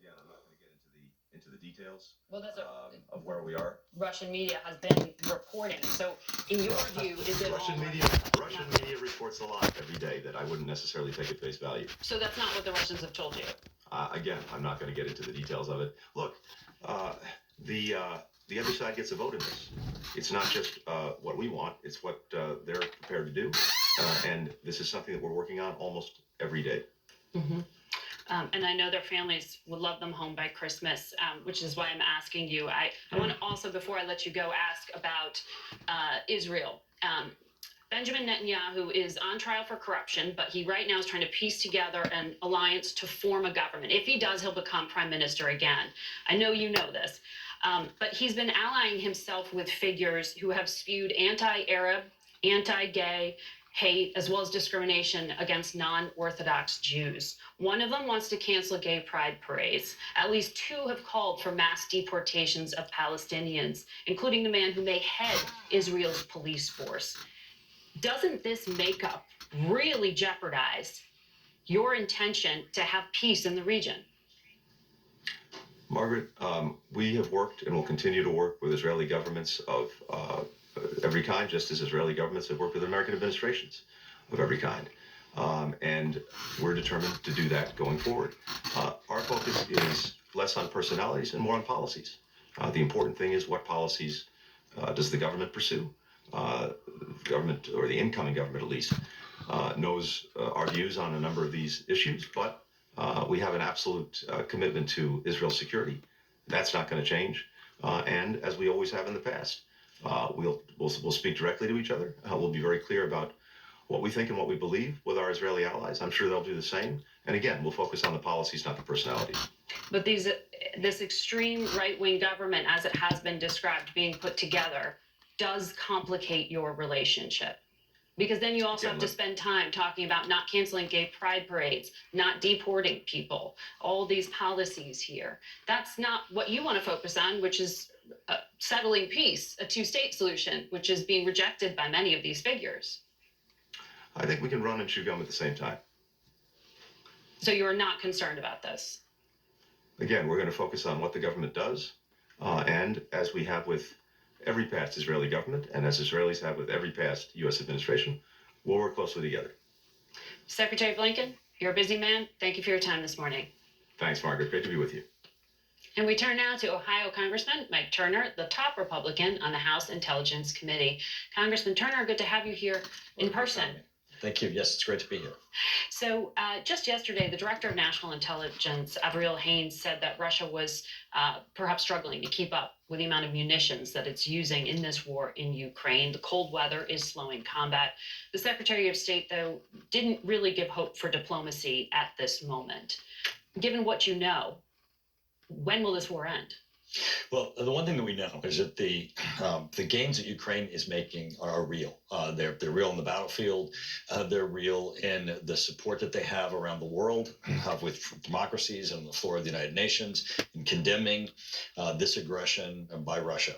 again, I'm not going to get into the details Well, that's of where we are. Russian media has been reporting. So, in your view, is it Russian media reports a lot every day that I wouldn't necessarily take at face value. So that's not what the Russians have told you. Again, I'm not going to get into the details of it. Look, the other side gets a vote in this. It's not just what we want; it's what they're prepared to do, and this is something that we're working on almost every day. Mm-hmm. And I know their families would love them home by Christmas, which is why I'm asking you. I want to also, before I let you go, ask about Israel. Benjamin Netanyahu is on trial for corruption, but he right now is trying to piece together an alliance to form a government. If he does, he'll become prime minister again. I know you know this. But he's been allying himself with figures who have spewed anti-Arab, anti-gay, hate, as well as discrimination against non-Orthodox Jews. One of them wants to cancel gay pride parades. At least two have called for mass deportations of Palestinians, including the man who may head Israel's police force. Doesn't this makeup really jeopardize your intention to have peace in the region? Margaret, we have worked and will continue to work with Israeli governments of every kind, just as Israeli governments have worked with American administrations of every kind. And we're determined to do that going forward. Our focus is less on personalities and more on policies. The important thing is what policies does the government pursue? The government, or the incoming government at least, knows our views on a number of these issues, but we have an absolute commitment to Israel's security. That's not going to change. And as we always have in the past, we'll speak directly to each other. We'll be very clear about what we think and what we believe with our Israeli allies. I'm sure they'll do the same. And again, we'll focus on the policies, not the personalities. But this extreme right-wing government, as it has been described, being put together, does complicate your relationship. Because then you also have to spend time talking about not canceling gay pride parades, not deporting people, all these policies here. That's not what you want to focus on, which is settling peace, a two-state solution, which is being rejected by many of these figures. I think we can run and chew gum at the same time. So you're not concerned about this? Again, we're going to focus on what the government does, and as we have with every past Israeli government, and as Israelis have with every past U.S. administration, we'll work closely together. Secretary Blinken, you're a busy man. Thank you for your time this morning. Thanks, Margaret. Great to be with you. And we turn now to Ohio Congressman Mike Turner, the top Republican on the House Intelligence Committee. Congressman Turner, good to have you here in person. Thank you. Yes, it's great to be here. So just yesterday, the Director of National Intelligence, Avril Haines, said that Russia was perhaps struggling to keep up with the amount of munitions that it's using in this war in Ukraine. The cold weather is slowing combat. The Secretary of State, though, didn't really give hope for diplomacy at this moment. Given what you know, when will this war end? Well, the one thing that we know is that the gains that Ukraine is making are real. They're real on the battlefield. They're real in the support that they have around the world with democracies and on the floor of the United Nations in condemning this aggression by Russia.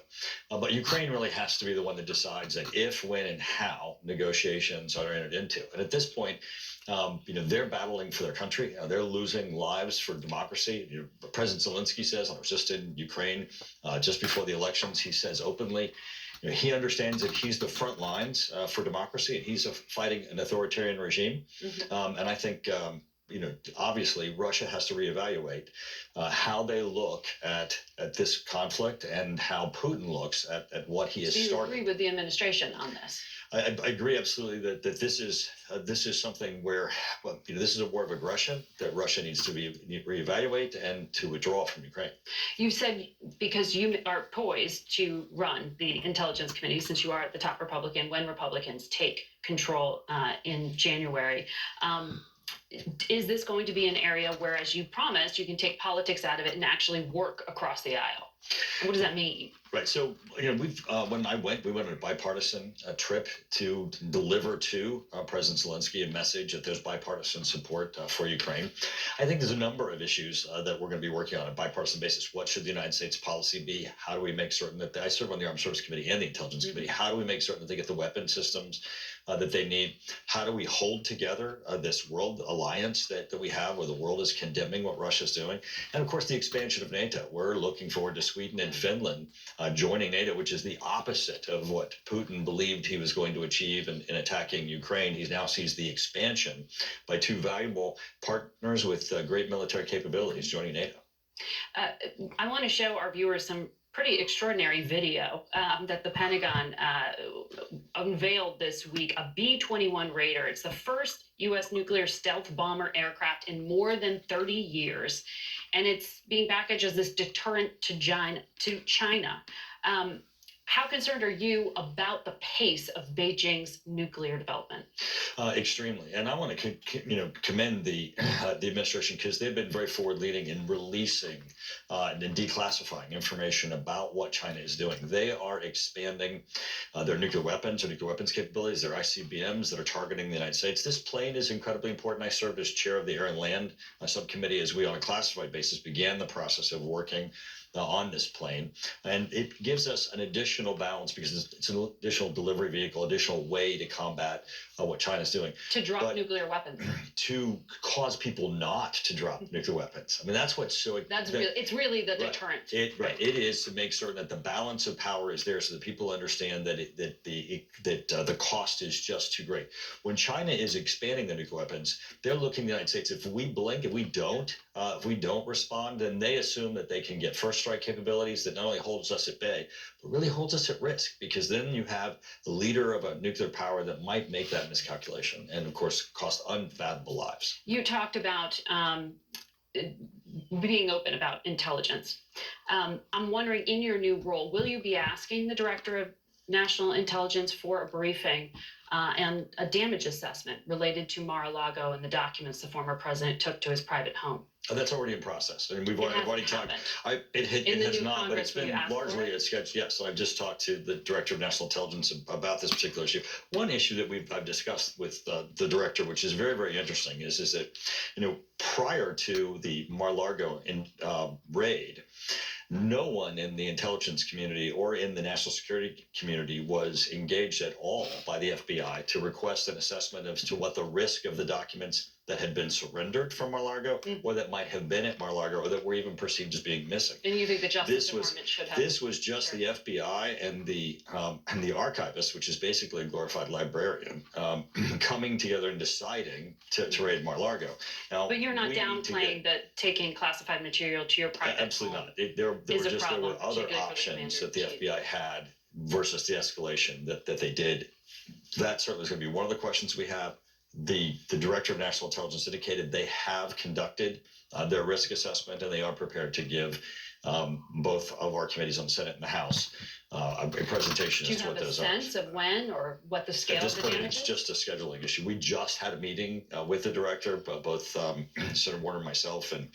But Ukraine really has to be the one that decides that if, when, and how negotiations are entered into. And at this point, they're battling for their country. They're losing lives for democracy. President Zelensky says, I was just in Ukraine just before the elections. He says openly, he understands that he's the front lines for democracy, and he's fighting an authoritarian regime. Mm-hmm. And I think, obviously Russia has to reevaluate how they look at this conflict and how Putin looks at what he has started. So you agree with the administration on this? I agree absolutely that this is something where, this is a war of aggression that Russia needs to reevaluate and to withdraw from Ukraine. You said because you are poised to run the Intelligence Committee, since you are the top Republican when Republicans take control in January. Is this going to be an area where, as you promised, you can take politics out of it and actually work across the aisle? What does that mean? Right. So, when we went on a bipartisan trip to deliver to President Zelensky a message that there's bipartisan support for Ukraine. I think there's a number of issues that we're going to be working on a bipartisan basis. What should the United States policy be? How do we make certain that I serve on the Armed Services Committee and the Intelligence Committee? How do we make certain that they get the weapon systems that they need? How do we hold together this world alliance that we have where the world is condemning what Russia's doing? And of course, the expansion of NATO. We're looking forward to Sweden and Finland joining NATO, which is the opposite of what Putin believed he was going to achieve in attacking Ukraine. He now sees the expansion by two valuable partners with great military capabilities joining NATO. I want to show our viewers some pretty extraordinary video that the Pentagon unveiled this week, a B-21 Raider. It's the first U.S. nuclear stealth bomber aircraft in more than 30 years, and it's being packaged as this deterrent to China. How concerned are you about the pace of Beijing's nuclear development? Extremely, and I want to commend the administration because they've been very forward-leading in releasing and declassifying information about what China is doing. They are expanding their nuclear weapons capabilities, their ICBMs that are targeting the United States. This plane is incredibly important. I served as chair of the Air and Land Subcommittee as we, on a classified basis, began the process of working on this plane, and it gives us an additional balance because it's an additional delivery vehicle, additional way to combat what China's doing. To drop nuclear weapons. To cause people not to drop nuclear weapons. I mean, that's what's so. It's really the deterrent. It is to make certain that the balance of power is there, so that people understand that the cost is just too great. When China is expanding their nuclear weapons, they're looking at the United States. If we blink, if we don't respond, then they assume that they can get first strike capabilities that not only holds us at bay, but really holds us at risk, because then you have the leader of a nuclear power that might make that miscalculation and, of course, cost unfathomable lives. You talked about being open about intelligence. I'm wondering, in your new role, will you be asking the Director of National Intelligence for a briefing and a damage assessment related to Mar-a-Lago and the documents the former president took to his private home? That's already in process. I mean, we've already talked. It has not, but it's been largely a sketch. Yes, I've just talked to the Director of National Intelligence about this particular issue. One issue that I've discussed with the director, which is very, very interesting, is that prior to the Mar-a-Lago raid, no one in the intelligence community or in the national security community was engaged at all by the FBI to request an assessment as to what the risk of the documents that had been surrendered from Mar-a-Lago or that might have been at Mar-a-Lago or that were even perceived as being missing. And you think the Justice Department should have? This was just the FBI and the archivist, which is basically a glorified librarian, coming together and deciding to raid Mar-a-Lago. Now, but you're not downplaying that taking classified material to your private absolutely home not. There were other options that the FBI had versus the escalation that they did. That certainly is going to be one of the questions we have. The Director of National Intelligence indicated they have conducted their risk assessment, and they are prepared to give both of our committees on the Senate and the House a presentation as to what those are. Do you have a sense of when or what the scale of the damage is? At this point, it's just a scheduling issue. We just had a meeting with the director, both Senator Warner, myself, and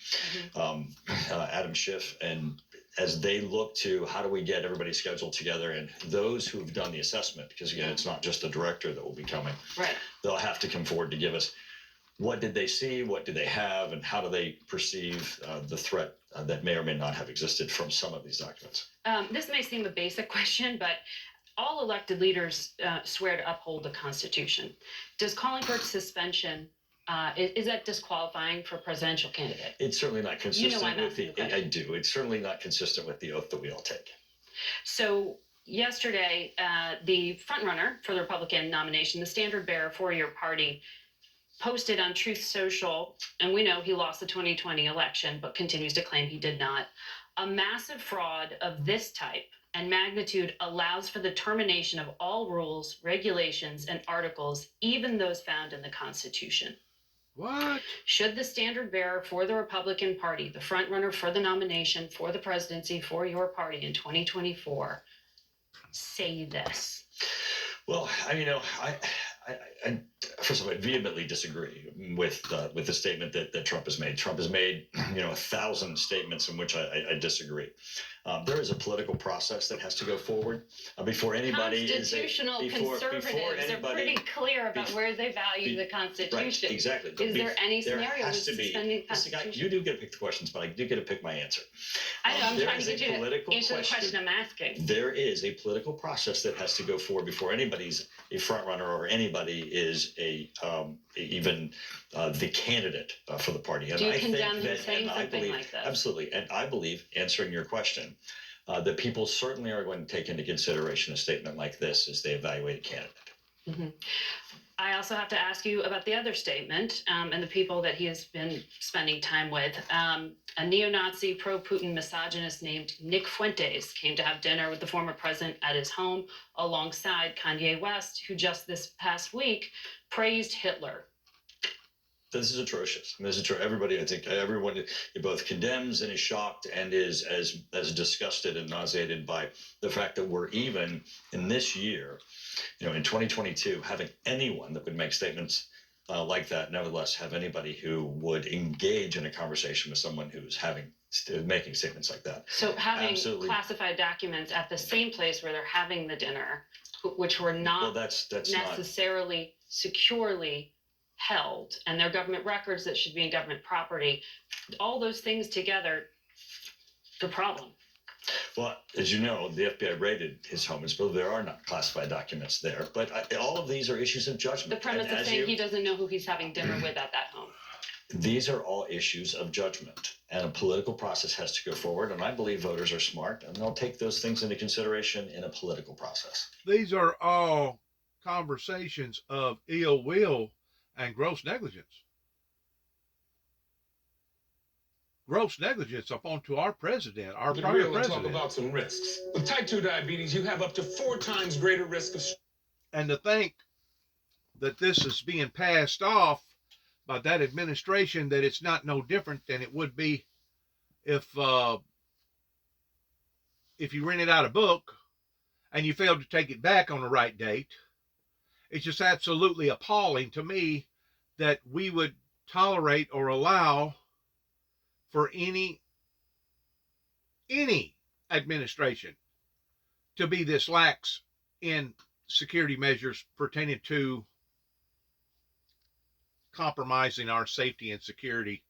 Adam Schiff, and as they look to how do we get everybody scheduled together, and those who have done the assessment, because again, it's not just the director that will be coming. Right. They'll have to come forward to give us what did they see, what do they have, and how do they perceive the threat that may or may not have existed from some of these documents. This may seem a basic question, but all elected leaders swear to uphold the Constitution. Does calling for suspension is that disqualifying for a presidential candidate? It's certainly not consistent with the. I do. It's certainly not consistent with the oath that we all take. So yesterday, the frontrunner for the Republican nomination, the standard bearer for your party, posted on Truth Social, and we know he lost the 2020 election, but continues to claim he did not. A massive fraud of this type and magnitude allows for the termination of all rules, regulations, and articles, even those found in the Constitution. What? Should the standard bearer for the Republican Party, the front runner for the nomination for the presidency for your party in 2024, say this? Well, I First of all, I vehemently disagree with the statement that Trump has made. Trump has made 1,000 statements in which I disagree. There is a political process that has to go forward before anybody Constitutional conservatives are pretty clear about where they value the Constitution. Right, exactly. Is there any scenario with suspending the Listen, Constitution? you do get to pick the questions, but I do get to pick my answer. I know, I'm trying to get you to political answer the question I'm asking. There is a political process that has to go forward before anybody's a front runner or anybody is even the candidate for the party. And Do you I condemn think him that, saying and I something believe, like that? absolutely, and I believe, answering your question, that people certainly are going to take into consideration a statement like this as they evaluate a candidate. Mm-hmm. I also have to ask you about the other statement and the people that he has been spending time with. A neo-Nazi, pro-Putin misogynist named Nick Fuentes came to have dinner with the former president at his home alongside Kanye West, who just this past week praised Hitler. This is atrocious. This is true. Everybody, I think, everyone both condemns and is shocked and is as disgusted and nauseated by the fact that we're even in this year, in 2022, having anyone that would make statements like that. Nevertheless, have anybody who would engage in a conversation with someone who's making statements like that. So having Absolutely. Classified documents at the same place where they're having the dinner, which were not that's necessarily securely held, and they're government records that should be in government property, all those things together, the problem. Well, as you know, the FBI raided his home. It's there are not classified documents there, but all of these are issues of judgment. The premise of saying he doesn't know who he's having dinner with at that home. These are all issues of judgment, and a political process has to go forward, and I believe voters are smart, and they'll take those things into consideration in a political process. These are all conversations of ill will and gross negligence. Gross negligence upon to our president, our prior president. Talk about some risks. With type 2 diabetes, you have up to 4 times greater risk of. And to think that this is being passed off by that administration, that it's not no different than it would be if you rented out a book and you failed to take it back on the right date. It's just absolutely appalling to me that we would tolerate or allow for any administration to be this lax in security measures pertaining to compromising our safety and security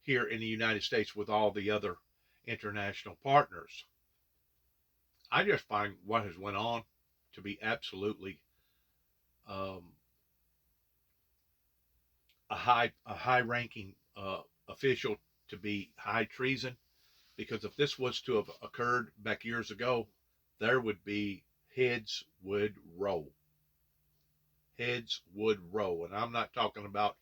here in the United States with all the other international partners. I just find what has went on to be absolutely a high-ranking official to be high treason, because if this was to have occurred back years ago, there would be heads would roll. Heads would roll. And I'm not talking about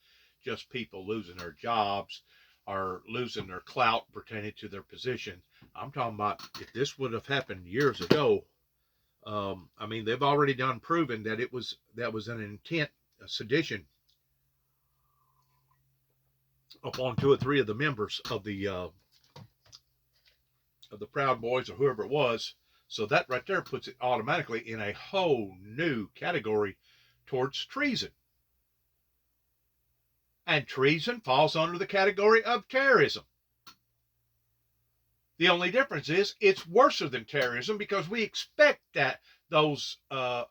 just people losing their jobs or losing their clout pertaining to their position. I'm talking about if this would have happened years ago. I mean, they've already done proven that that was an intent, a sedition upon 2 or 3 of the members of the Proud Boys or whoever it was. So that right there puts it automatically in a whole new category towards treason. And treason falls under the category of terrorism. The only difference is it's worse than terrorism, because we expect those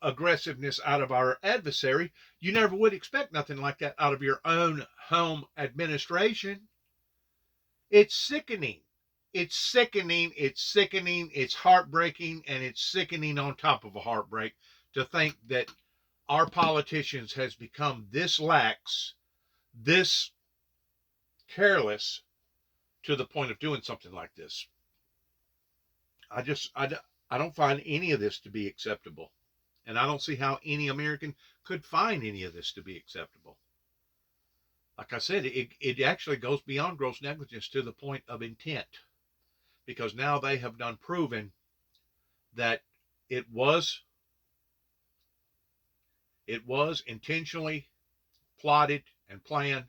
aggressiveness out of our adversary. You never would expect nothing like that out of your own home administration. It's sickening. It's sickening. It's sickening. It's heartbreaking, and it's sickening on top of a heartbreak to think that our politicians has become this lax, this careless, to the point of doing something like this. I don't find any of this to be acceptable. And I don't see how any American could find any of this to be acceptable. Like I said, it actually goes beyond gross negligence to the point of intent. Because now they have done proven that it was intentionally plotted and planned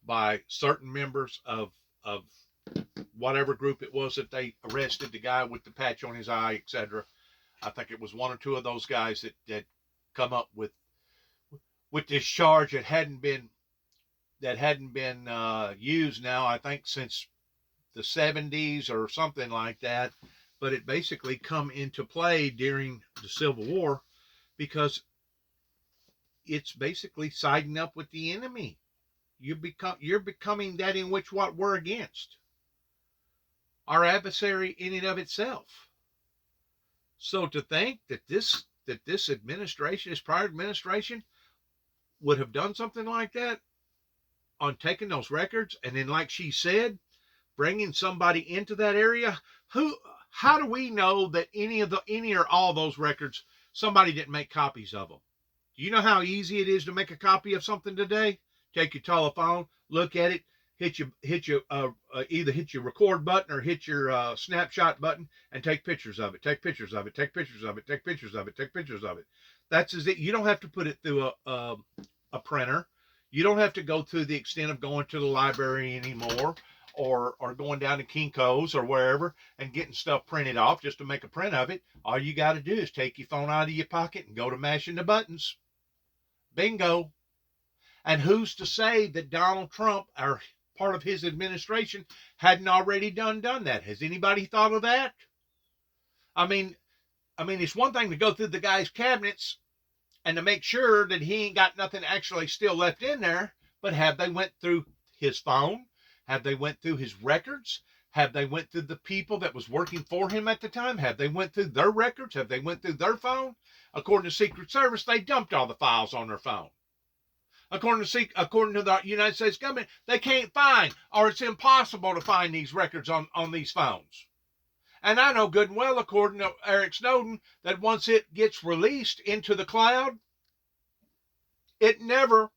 by certain members of whatever group it was that they arrested, the guy with the patch on his eye, etc. I think it was 1 or 2 of those guys that come up with with this charge that hadn't been used now, I think, since the 70s or something like that. But it basically come into play during the Civil War because it's basically siding up with the enemy. You're becoming that in which what we're against. Our adversary in and of itself. So to think that this administration, this prior administration, would have done something like that on taking those records, and then, like she said, bringing somebody into that area, how do we know that any or all those records somebody didn't make copies of them? Do you know how easy it is to make a copy of something today? Take your telephone, look at it, either hit your record button or hit your snapshot button, and take pictures of it. Take pictures of it. Take pictures of it. Take pictures of it. Take pictures of it. That's as it. You don't have to put it through a printer. You don't have to go to the extent of going to the library anymore, or going down to Kinko's or wherever and getting stuff printed off just to make a print of it. All you got to do is take your phone out of your pocket and go to mashing the buttons. Bingo. And who's to say that Donald Trump, or part of his administration, hadn't already done that? Has anybody thought of that? I mean, it's one thing to go through the guy's cabinets and to make sure that he ain't got nothing actually still left in there, but have they went through his phone? Have they went through his records? Have they went through the people that was working for him at the time? Have they went through their records? Have they went through their phone? According to Secret Service, they dumped all the files on their phone. According to the United States government, they can't find, or it's impossible to find these records on these phones. And I know good and well, according to Eric Snowden, that once it gets released into the cloud, it never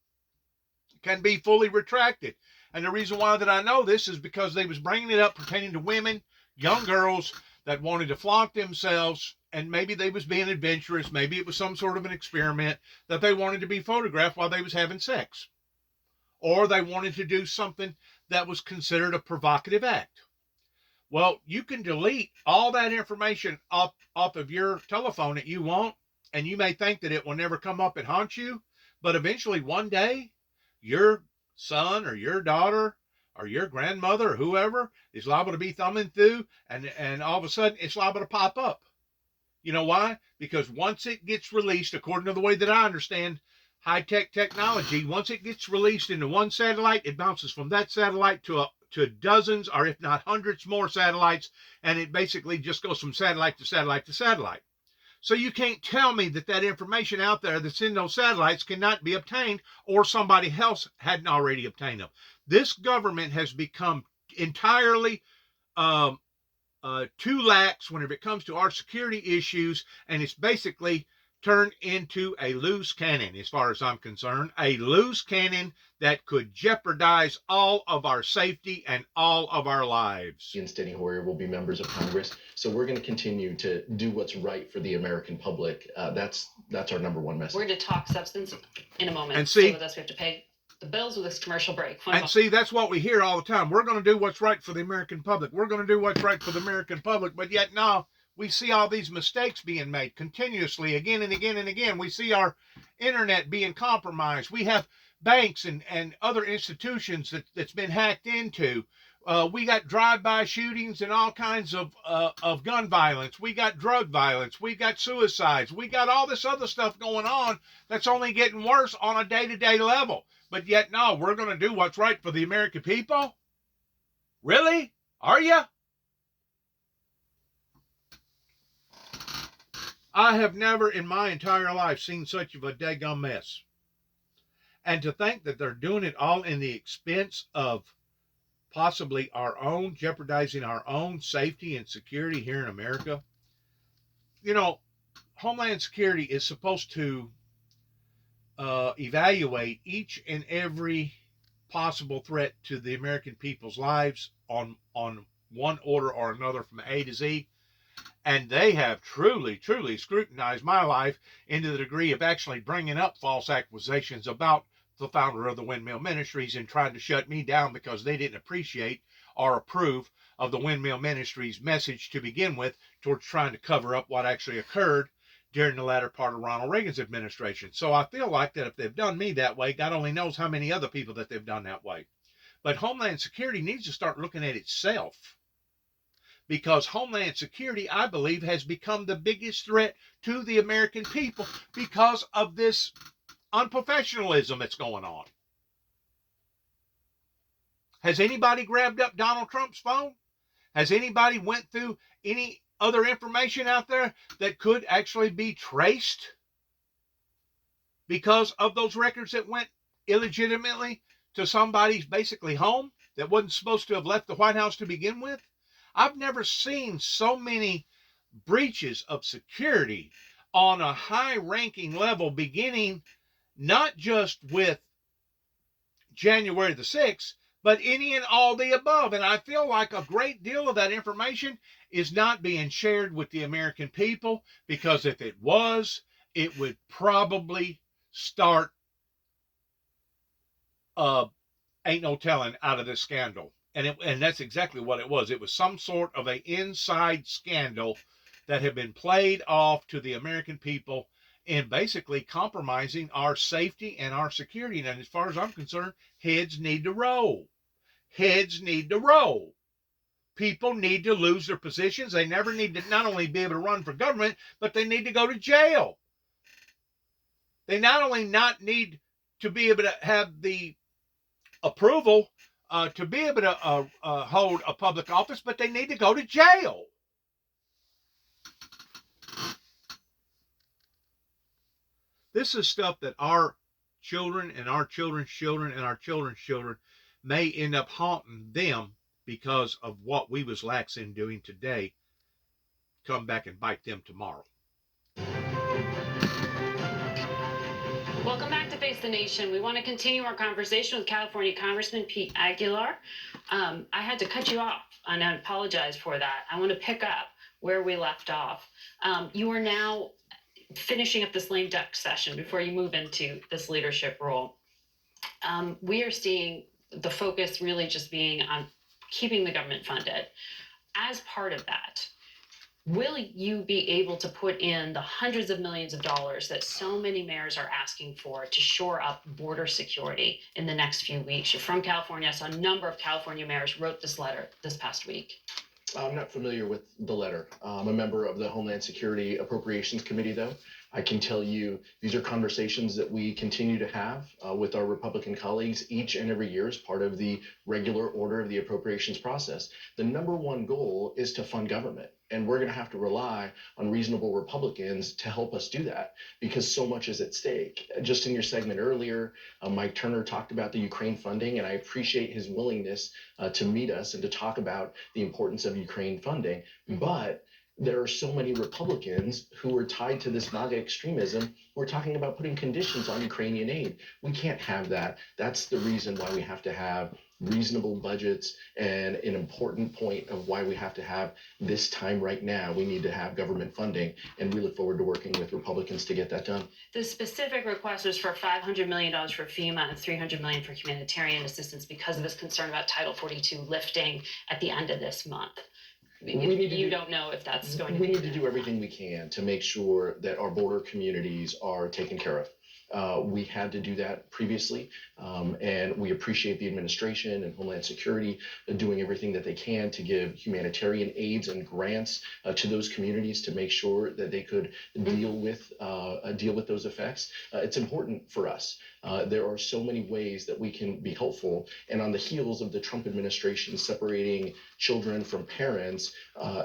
can be fully retracted. And the reason why that I know this is because they was bringing it up pertaining to women, young girls that wanted to flaunt themselves, and maybe they was being adventurous, maybe it was some sort of an experiment, that they wanted to be photographed while they was having sex. Or they wanted to do something that was considered a provocative act. Well, you can delete all that information off of your telephone that you want, and you may think that it will never come up and haunt you, but eventually one day, your son or your daughter or your grandmother or whoever is liable to be thumbing through, and all of a sudden it's liable to pop up. You know why? Because once it gets released, according to the way that I understand high-tech technology, once it gets released into one satellite, it bounces from that satellite to dozens, or if not hundreds more satellites, and it basically just goes from satellite to satellite to satellite. So you can't tell me that information out there that's in those satellites cannot be obtained, or somebody else hadn't already obtained them. This government has become entirely too lax whenever it comes to our security issues, and it's basically turned into a loose cannon, as far as I'm concerned, a loose cannon that could jeopardize all of our safety and all of our lives. And Steny Hoyer will be members of Congress, so we're going to continue to do what's right for the American public. That's our number one message. We're going to talk substance in a moment. And see, stay with us. We have to pay the bills with this commercial break. And see, that's what we hear all the time. We're going to do what's right for the American public. We're going to do what's right for the American public, but yet now we see all these mistakes being made continuously, again and again and again. We see our internet being compromised. We have banks and other institutions that's been hacked into. We got drive-by shootings and all kinds of gun violence. We got drug violence. We got suicides. We got all this other stuff going on that's only getting worse on a day-to-day level. But yet, no, we're going to do what's right for the American people? Really? Are you? I have never in my entire life seen such of a daggum mess. And to think that they're doing it all in the expense of possibly our own, jeopardizing our own safety and security here in America. You know, Homeland Security is supposed to evaluate each and every possible threat to the American people's lives on one order or another from A to Z. And they have truly scrutinized my life into the degree of actually bringing up false accusations about the founder of the Windmill Ministries and trying to shut me down because they didn't appreciate or approve of the Windmill Ministries message to begin with, towards trying to cover up what actually occurred during the latter part of Ronald Reagan's administration. So I feel like that if they've done me that way, God only knows how many other people that they've done that way. But Homeland Security needs to start looking at itself, because Homeland Security, I believe, has become the biggest threat to the American people because of this unprofessionalism that's going on. Has anybody grabbed up Donald Trump's phone? Has anybody went through any other information out there that could actually be traced because of those records that went illegitimately to somebody's basically home that wasn't supposed to have left the White House to begin with? I've never seen so many breaches of security on a high-ranking level, beginning not just with January the 6th, but any and all the above. And I feel like a great deal of that information is not being shared with the American people, because if it was, it would probably start ain't no telling out of this scandal. And that's exactly what it was. It was some sort of an inside scandal that had been played off to the American people, and basically compromising our safety and our security. And as far as I'm concerned, heads need to roll. Heads need to roll. People need to lose their positions. They never need to not only be able to run for government, but they need to go to jail. They not only not need to be able to have the approval to be able to hold a public office, but they need to go to jail. This is stuff that our children and our children's children and our children's children may end up haunting them because of what we was lax in doing today. Come back and bite them tomorrow. Welcome back to Face the Nation. We want to continue our conversation with California Congressman Pete Aguilar. I had to cut you off, and I apologize for that. I want to pick up where we left off. You are now finishing up this lame duck session before you move into this leadership role. We are seeing the focus really just being on keeping the government funded. As part of that, will you be able to put in the hundreds of millions of dollars that so many mayors are asking for to shore up border security in the next few weeks? You're from California, so a number of California mayors wrote this letter this past week. I'm not familiar with the letter. I'm a member of the Homeland Security Appropriations Committee, though. I can tell you these are conversations that we continue to have with our Republican colleagues each and every year as part of the regular order of the appropriations process. The number one goal is to fund government, and we're going to have to rely on reasonable Republicans to help us do that, because so much is at stake. Just in your segment earlier, Mike Turner talked about the Ukraine funding, and I appreciate his willingness to meet us and to talk about the importance of Ukraine funding. But there are so many Republicans who are tied to this MAGA extremism who are talking about putting conditions on Ukrainian aid. We can't have that. That's the reason why we have to have reasonable budgets, and an important point of why we have to have this time right now. We need to have government funding, and we look forward to working with Republicans to get that done. The specific request was for $500 million for FEMA and $300 million for humanitarian assistance because of his concern about Title 42 lifting at the end of this month. You don't know if that's going to be. We need to do everything we can to make sure that our border communities are taken care of. We had to do that previously, and we appreciate the administration and Homeland Security doing everything that they can to give humanitarian aids and grants to those communities to make sure that they could deal with those effects. It's important for us. There are so many ways that we can be helpful, and on the heels of the Trump administration separating children from parents,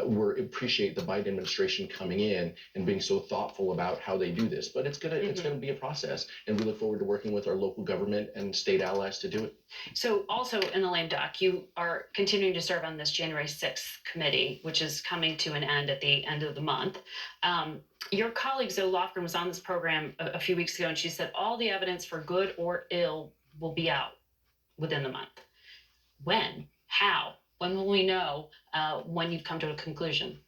we appreciate the Biden administration coming in and being so thoughtful about how they do this. But it's gonna be a process. And we look forward to working with our local government and state allies to do it. So also in the lame duck, you are continuing to serve on this January 6th committee, which is coming to an end at the end of the month. Your colleague Zoe Lofgren was on this program a few weeks ago, and she said all the evidence for good or ill will be out within the month. When? How? When will we know when you've come to a conclusion?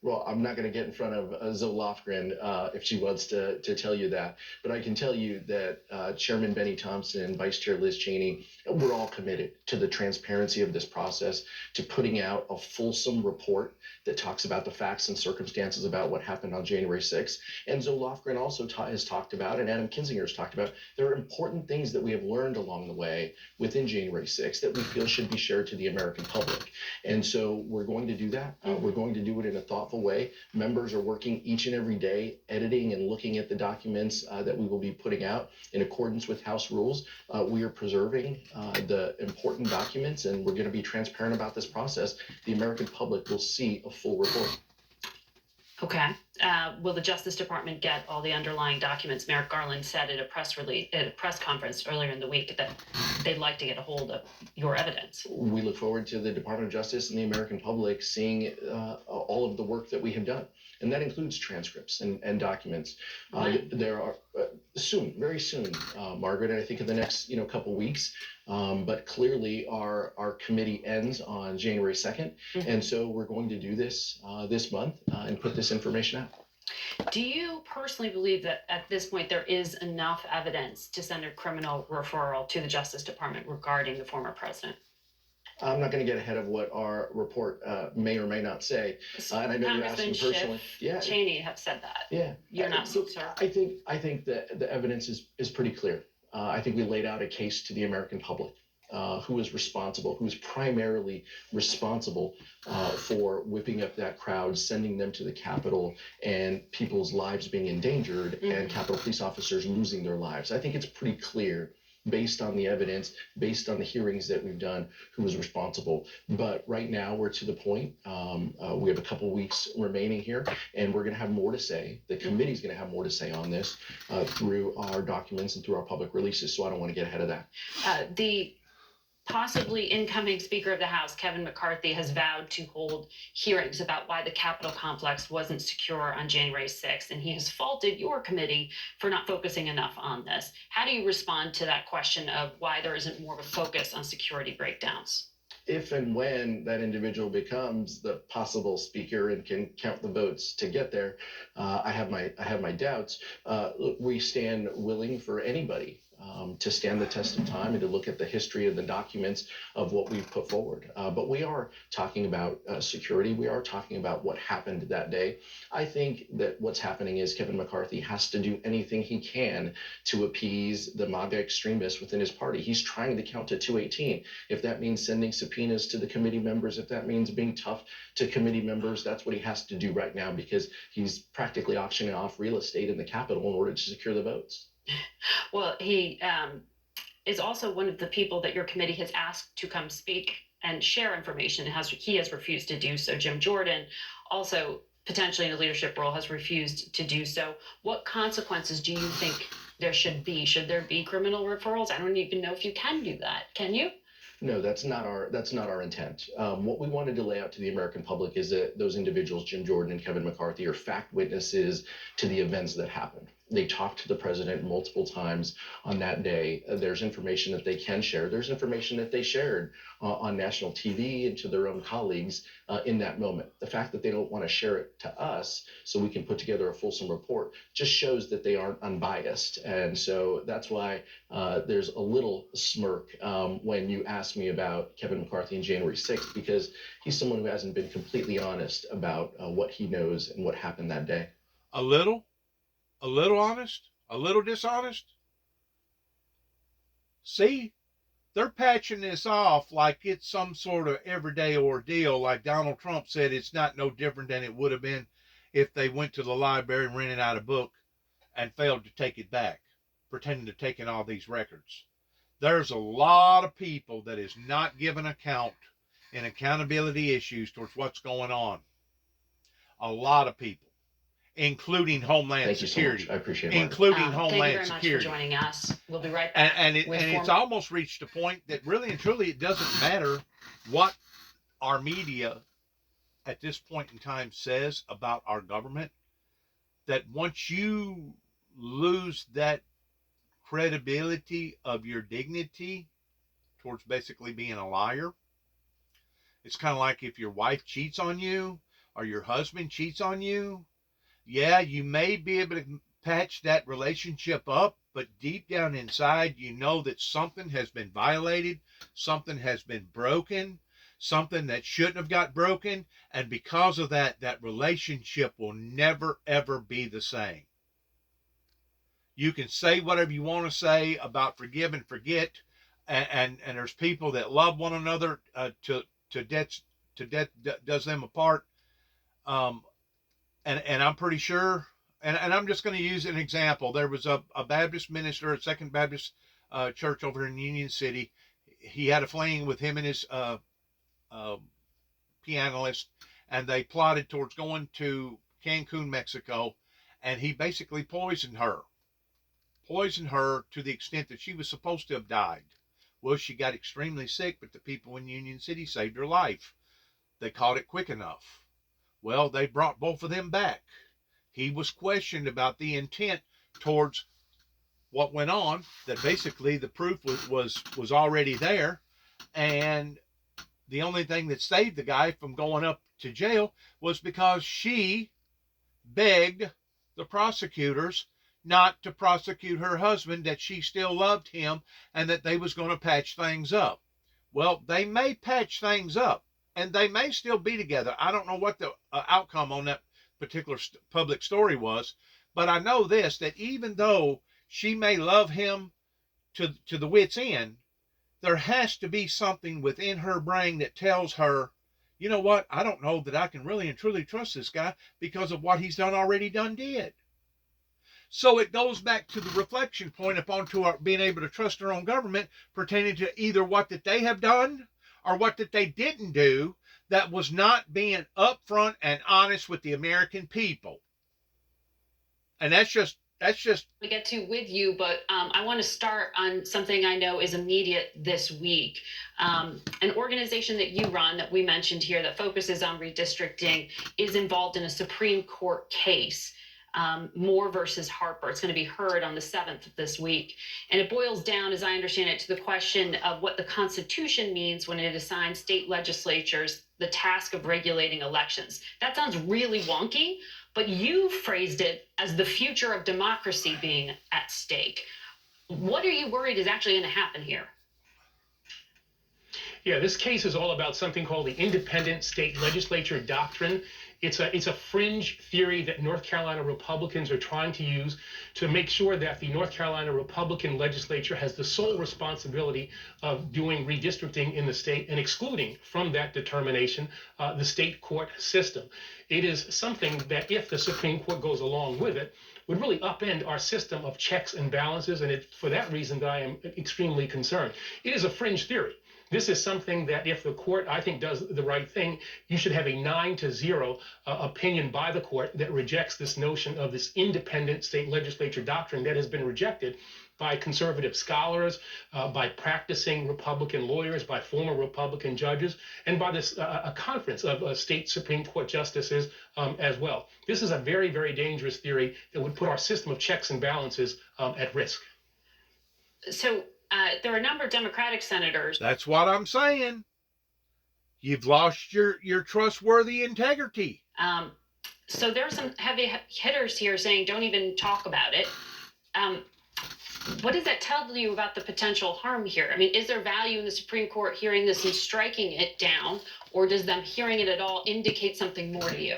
Well, I'm not going to get in front of Zoe Lofgren if she wants to tell you that. But I can tell you that Chairman Benny Thompson, Vice Chair Liz Cheney, we're all committed to the transparency of this process, to putting out a fulsome report that talks about the facts and circumstances about what happened on January 6th. And Zoe Lofgren also has talked about, and Adam Kinzinger has talked about, there are important things that we have learned along the way within January 6th that we feel should be shared to the American public. And so we're going to do that. We're going to do it in a thoughtful way. Members are working each and every day, editing and looking at the documents that we will be putting out in accordance with House rules. We are preserving the important documents, and we're going to be transparent about this process. The American public will see a full report. Okay. Will the Justice Department get all the underlying documents? Merrick Garland said at a press conference earlier in the week that they'd like to get a hold of your evidence. We look forward to the Department of Justice and the American public seeing all of the work that we have done. And that includes transcripts and documents. There are soon, very soon, Margaret, I think in the next couple weeks. But clearly our committee ends on January 2nd. Mm-hmm. And so we're going to do this this month and put this information out. Do you personally believe that at this point there is enough evidence to send a criminal referral to the Justice Department regarding the former president? I'm not going to get ahead of what our report may or may not say. And I know you're asking personally. Yeah, Cheney have said that. Yeah. You're not so sure. I think that the evidence is pretty clear. I think we laid out a case to the American public. Who is responsible, who is primarily responsible for whipping up that crowd, sending them to the Capitol, and people's lives being endangered, and Capitol police officers losing their lives. I think it's pretty clear, based on the evidence, based on the hearings that we've done, who is responsible. But right now, we're to the point. We have a couple weeks remaining here, and we're going to have more to say. The committee's going to have more to say on this through our documents and through our public releases, so I don't want to get ahead of that. The possibly incoming Speaker of the House, Kevin McCarthy, has vowed to hold hearings about why the Capitol complex wasn't secure on January 6th, and he has faulted your committee for not focusing enough on this. How do you respond to that question of why there isn't more of a focus on security breakdowns? If and when that individual becomes the possible speaker and can count the votes to get there, I have my doubts. Look, we stand willing for anybody to stand the test of time and to look at the history of the documents of what we've put forward. But we are talking about security. We are talking about what happened that day. I think that what's happening is Kevin McCarthy has to do anything he can to appease the MAGA extremists within his party. He's trying to count to 218. If that means sending subpoenas to the committee members, if that means being tough to committee members, that's what he has to do right now, because he's practically auctioning off real estate in the Capitol in order to secure the votes. Well, he is also one of the people that your committee has asked to come speak and share information. He has refused to do so. Jim Jordan, also potentially in a leadership role, has refused to do so. What consequences do you think there should be? Should there be criminal referrals? I don't even know if you can do that. Can you? No, that's not our intent. What we wanted to lay out to the American public is that those individuals, Jim Jordan and Kevin McCarthy, are fact witnesses to the events that happened. They talked to the president multiple times on that day. There's information that they can share. There's information that they shared on national TV and to their own colleagues in that moment. The fact that they don't want to share it to us so we can put together a fulsome report just shows that they aren't unbiased. And so that's why there's a little smirk when you ask me about Kevin McCarthy and January 6th, because he's someone who hasn't been completely honest about what he knows and what happened that day. A little honest, a little dishonest. See, they're patching this off like it's some sort of everyday ordeal. Like Donald Trump said, it's not no different than it would have been if they went to the library and rented out a book and failed to take it back, pretending to take in all these records. There's a lot of people that is not giving account in accountability issues towards what's going on. A lot of people, including Homeland Security. So much. I appreciate it. Including Thank Homeland you very Security. much for joining us. We'll be right back. And it's almost reached a point that really and truly it doesn't matter what our media at this point in time says about our government, that once you lose that credibility of your dignity towards basically being a liar, it's kind of like if your wife cheats on you or your husband cheats on you, yeah, you may be able to patch that relationship up, but deep down inside, you know that something has been violated, something has been broken, something that shouldn't have got broken, and because of that, that relationship will never ever be the same. You can say whatever you want to say about forgive and forget, and there's people that love one another to death does them apart. Um, and I'm pretty sure, and I'm just going to use an example. There was a Baptist minister at Second Baptist Church over in Union City. He had a fling with him and his uh, pianist, and they plotted towards going to Cancun, Mexico, and he basically poisoned her to the extent that she was supposed to have died. Well, she got extremely sick, but the people in Union City saved her life. They caught it quick enough. Well, they brought both of them back. He was questioned about the intent towards what went on, that basically the proof was already there, and the only thing that saved the guy from going up to jail was because she begged the prosecutors not to prosecute her husband, that she still loved him and that they was going to patch things up. Well, they may patch things up and they may still be together. I don't know what the outcome on that particular public story was, but I know this, that even though she may love him to the wit's end, there has to be something within her brain that tells her, you know what, I don't know that I can really and truly trust this guy because of what he's did. So it goes back to the reflection point upon to our being able to trust our own government pertaining to either what that they have done or what that they didn't do that was not being upfront and honest with the American people. And that's just to get to with you, but I want to start on something I know is immediate this week. An organization that you run that we mentioned here that focuses on redistricting is involved in a Supreme Court case. Moore versus Harper. It's going to be heard on the 7th of this week. And it boils down, as I understand it, to the question of what the Constitution means when it assigns state legislatures the task of regulating elections. That sounds really wonky, but you phrased it as the future of democracy being at stake. What are you worried is actually going to happen here? Yeah, this case is all about something called the independent state legislature doctrine. It's a fringe theory that North Carolina Republicans are trying to use to make sure that the North Carolina Republican legislature has the sole responsibility of doing redistricting in the state and excluding from that determination the state court system. It is something that, if the Supreme Court goes along with it, would really upend our system of checks and balances, and it's for that reason that I am extremely concerned. It is a fringe theory. This is something that, if the court, I think, does the right thing, you should have a 9-0 opinion by the court that rejects this notion of this independent state legislature doctrine that has been rejected by conservative scholars, by practicing Republican lawyers, by former Republican judges, and by this a conference of state Supreme Court justices as well. This is a very, very dangerous theory that would put our system of checks and balances at risk. So there are a number of Democratic senators. That's what I'm saying. You've lost your trustworthy integrity. So there are some heavy hitters here saying don't even talk about it. What does that tell you about the potential harm here? I mean, is there value in the Supreme Court hearing this and striking it down, or does them hearing it at all indicate something more to you?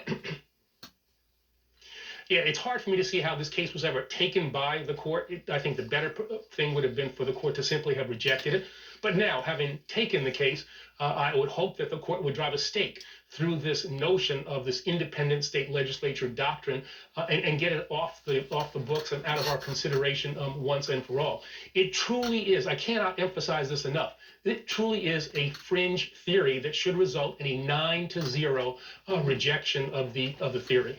Yeah, it's hard for me to see how this case was ever taken by the court. I think the better thing would have been for the court to simply have rejected it. But now, having taken the case, I would hope that the court would drive a stake through this notion of this independent state legislature doctrine and get it off the books and out of our consideration once and for all. It truly is, I cannot emphasize this enough, it truly is a fringe theory that should result in a 9-0 rejection of the theory.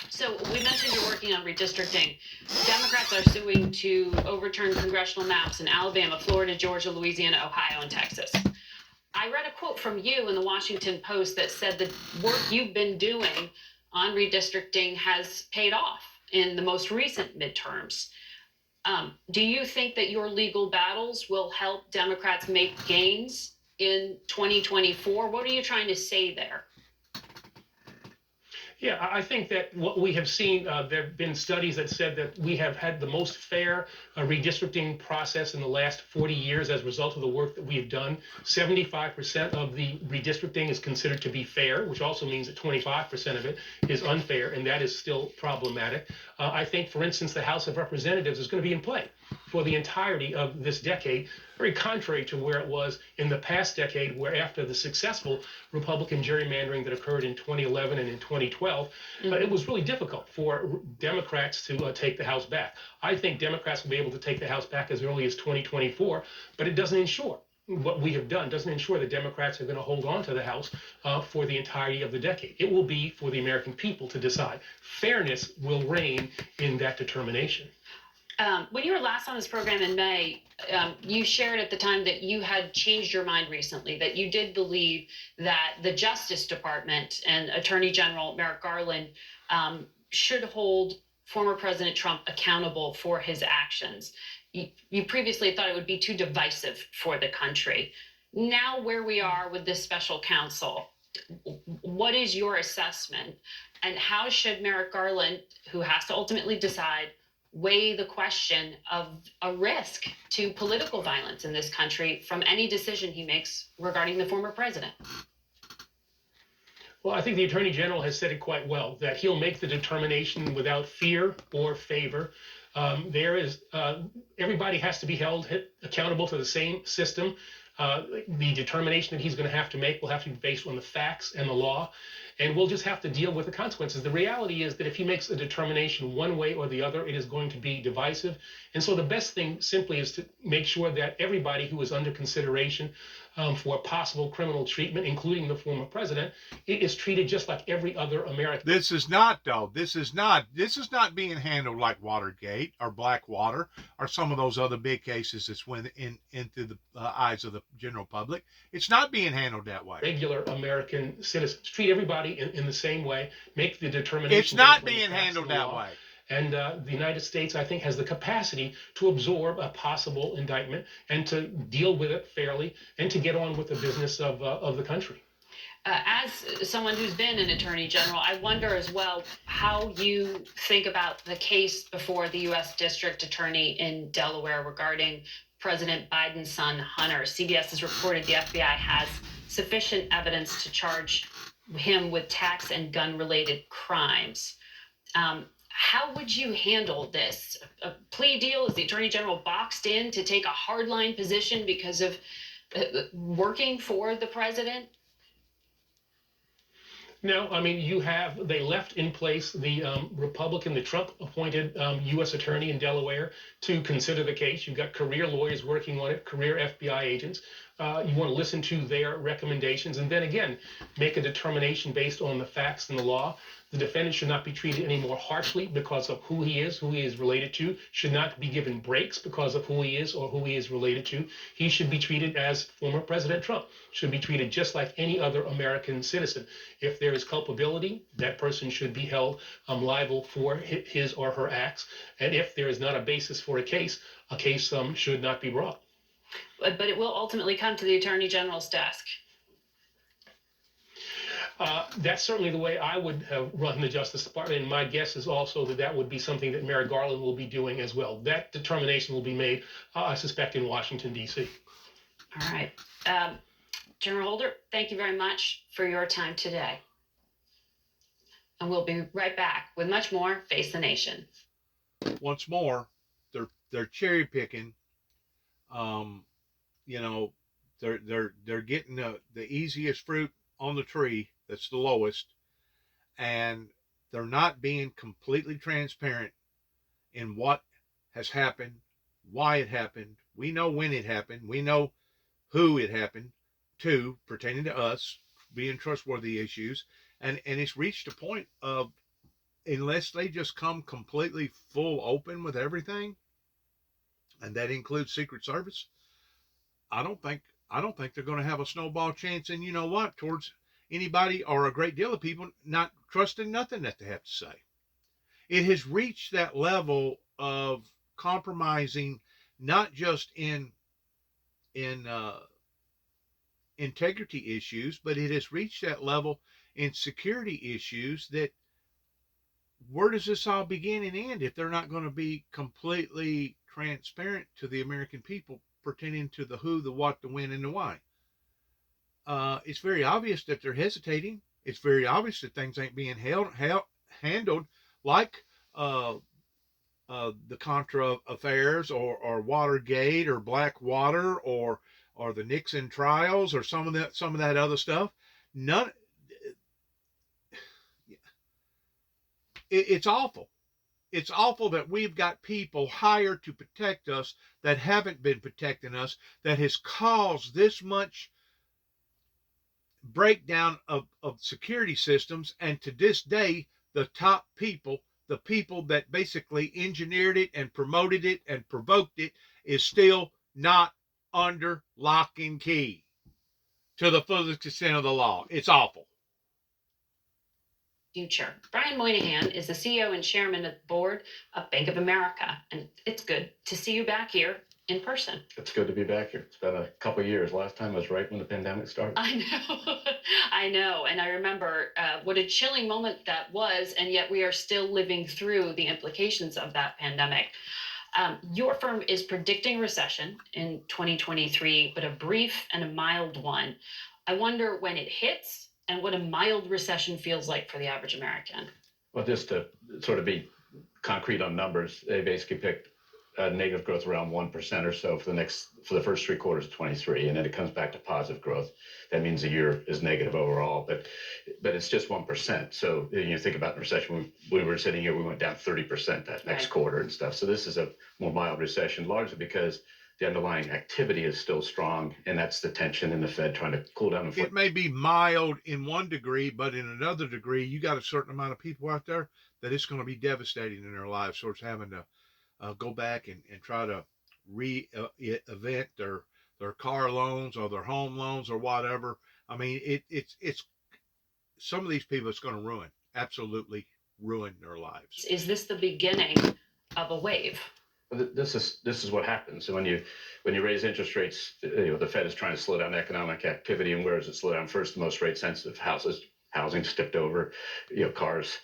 So we mentioned you're working on redistricting. Democrats are suing to overturn congressional maps in Alabama, Florida, Georgia, Louisiana, Ohio, and Texas. I read a quote from you in the Washington Post that said the work you've been doing on redistricting has paid off in the most recent midterms. Do you think that your legal battles will help Democrats make gains in 2024? What are you trying to say there? Yeah, I think that what we have seen, there have been studies that said that we have had the most fair redistricting process in the last 40 years as a result of the work that we have done. 75% of the redistricting is considered to be fair, which also means that 25% of it is unfair, and that is still problematic. I think, for instance, the House of Representatives is going to be in play for the entirety of this decade, very contrary to where it was in the past decade, where after the successful Republican gerrymandering that occurred in 2011 and in 2012, it was really difficult for Democrats to take the House back. I think Democrats will be able to take the House back as early as 2024, but it doesn't ensure what we have done doesn't ensure that Democrats are going to hold on to the House for the entirety of the decade. It will be for the American people to decide. Fairness will reign in that determination. When you were last on this program in May, you shared at the time that you had changed your mind recently, that you did believe that the Justice Department and Attorney General Merrick Garland should hold former President Trump accountable for his actions. You previously thought it would be too divisive for the country. Now, where we are with this special counsel, what is your assessment? And how should Merrick Garland, who has to ultimately decide, weigh the question of a risk to political violence in this country from any decision he makes regarding the former president? Well, I think the Attorney General has said it quite well, that he'll make the determination without fear or favor. Everybody has to be held accountable to the same system. The determination that he's going to have to make will have to be based on the facts and the law, and we'll just have to deal with the consequences. The reality is that if he makes a determination one way or the other, it is going to be divisive. And so the best thing simply is to make sure that everybody who is under consideration for possible criminal treatment, including the former president, is treated just like every other American. This is not, though. This is not being handled like Watergate or Blackwater or some of those other big cases that's went into the eyes of the general public. It's not being handled that way. Regular American citizens treat everybody in the same way. Make the determination. It's not being handled that way. And the United States, I think, has the capacity to absorb a possible indictment and to deal with it fairly and to get on with the business of the country. As someone who's been an attorney general, I wonder as well how you think about the case before the U.S. District Attorney in Delaware regarding President Biden's son, Hunter. CBS has reported the FBI has sufficient evidence to charge him with tax and gun-related crimes. How would you handle this? A plea deal? Is the Attorney General boxed in to take a hardline position because of working for the president? No, I mean, they left in place the the Trump-appointed U.S. attorney in Delaware to consider the case. You've got career lawyers working on it, career FBI agents. You want to listen to their recommendations and then again, make a determination based on the facts and the law. The defendant should not be treated any more harshly because of who he is related to, should not be given breaks because of who he is or who he is related to. He should be treated as former President Trump, should be treated just like any other American citizen. If there is culpability, that person should be held liable for his or her acts. And if there is not a basis for a case should not be brought. But it will ultimately come to the Attorney General's desk. That's certainly the way I would have run the Justice Department, and my guess is also that would be something that Merrick Garland will be doing as well. That determination will be made, I suspect, in Washington, D.C. All right. General Holder, thank you very much for your time today. And we'll be right back with much more Face the Nation. Once more, they're cherry picking. They're getting the easiest fruit on the tree. That's the lowest, and they're not being completely transparent in what has happened, why it happened. We know when it happened. We know who it happened to, pertaining to us, being trustworthy issues. And it's reached a point of, unless they just come completely full open with everything, and that includes Secret Service, I don't think they're going to have a snowball chance. And you know what? Towards anybody or a great deal of people not trusting nothing that they have to say. It has reached that level of compromising, not just in integrity issues, but it has reached that level in security issues that where does this all begin and end if they're not going to be completely transparent to the American people, pertaining to the who, the what, the when, and the why? It's very obvious that they're hesitating. It's very obvious that things ain't being handled like uh, the Contra affairs, or Watergate, or Blackwater, or the Nixon trials, or some of that other stuff. None. It's awful. It's awful that we've got people hired to protect us that haven't been protecting us, that has caused this much breakdown of security systems. And to this day, the top people, the people that basically engineered it and promoted it and provoked it, is still not under lock and key to the fullest extent of the law. It's awful. Future. Brian Moynihan is the CEO and chairman of the board of Bank of America, and it's good to see you back here in person. It's good to be back here. It's been a couple of years. Last time was right when the pandemic started. I know, I know, and I remember what a chilling moment that was, and yet we are still living through the implications of that pandemic. Your firm is predicting recession in 2023, but a brief and a mild one. I wonder when it hits and what a mild recession feels like for the average American. Well, just to sort of be concrete on numbers, they basically picked negative growth around 1% or so for the first 3 quarters of 23, and then it comes back to positive growth. That means the year is negative overall, but it's just 1%. So you think about the recession, when we were sitting here, we went down 30% that next quarter and stuff. So this is a more mild recession, largely because the underlying activity is still strong, and that's the tension in the Fed trying to cool down inflation. It may be mild in one degree, but in another degree, you got a certain amount of people out there that it's going to be devastating in their lives. So it's having to go back and try to re-event their car loans or their home loans or whatever. I mean, it's some of these people it's going to absolutely ruin their lives. Is this the beginning of a wave? This is what happens. So when you raise interest rates, the Fed is trying to slow down economic activity, and where does it slow down first? The most rate sensitive houses. Housing's tipped over, cars,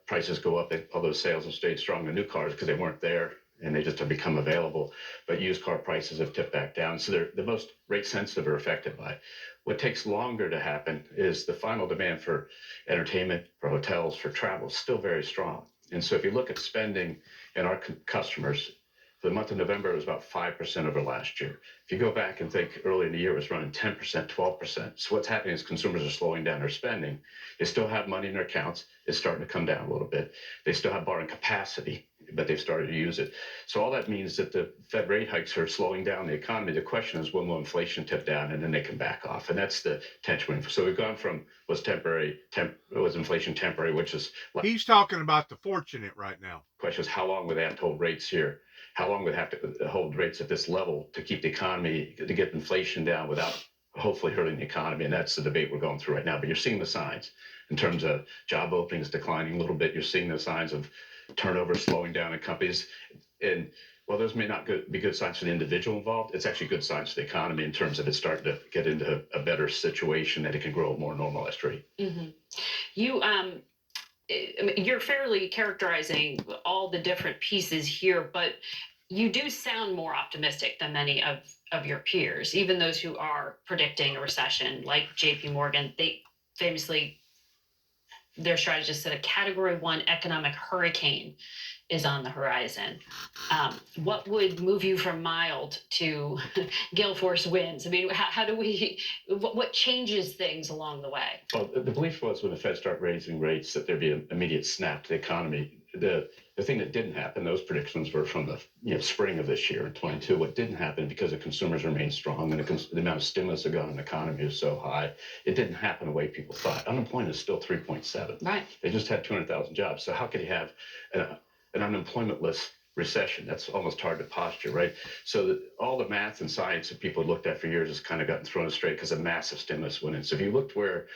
prices go up, although sales have stayed strong in new cars because they weren't there and they just have become available. But used car prices have tipped back down. So they're the most rate sensitive are affected by it. What takes longer to happen is the final demand for entertainment, for hotels, for travel is still very strong. And so if you look at spending in our customers, for the month of November, it was about 5% over last year. If you go back and think earlier in the year, it was running 10%, 12%. So what's happening is consumers are slowing down their spending. They still have money in their accounts. It's starting to come down a little bit. They still have borrowing capacity, but they've started to use it. So all that means that the Fed rate hikes are slowing down the economy. The question is, when will inflation tip down, and then they can back off? And that's the tension. So we've gone from was inflation temporary, which is... He's talking about the fortunate right now. The question is, how long would they have to hold rates here? How long would they have to hold rates at this level to keep the economy, to get inflation down without hopefully hurting the economy? And that's the debate we're going through right now. But you're seeing the signs in terms of job openings declining a little bit. You're seeing the signs of turnover slowing down in companies. And while those may not be good signs for the individual involved, it's actually good signs for the economy in terms of it starting to get into a better situation that it can grow at a more normalized rate. Mm-hmm. You're fairly characterizing all the different pieces here, but you do sound more optimistic than many of your peers, even those who are predicting a recession, like JP Morgan. They famously, their strategist said a Category 1 economic hurricane is on the horizon. What would move you from mild to gale force winds? I mean, how do we, what changes things along the way? Well, the belief was when the Fed started raising rates that there'd be an immediate snap to the economy. The thing that didn't happen, those predictions were from the spring of this year in 22. What didn't happen, because the consumers remained strong and the amount of stimulus that got in the economy was so high, it didn't happen the way people thought. Unemployment is still 3.7. Right. They just had 200,000 jobs. So how could you have an unemploymentless recession? That's almost hard to posture, right? So all the math and science that people had looked at for years has kind of gotten thrown straight because a massive stimulus went in. So if you looked where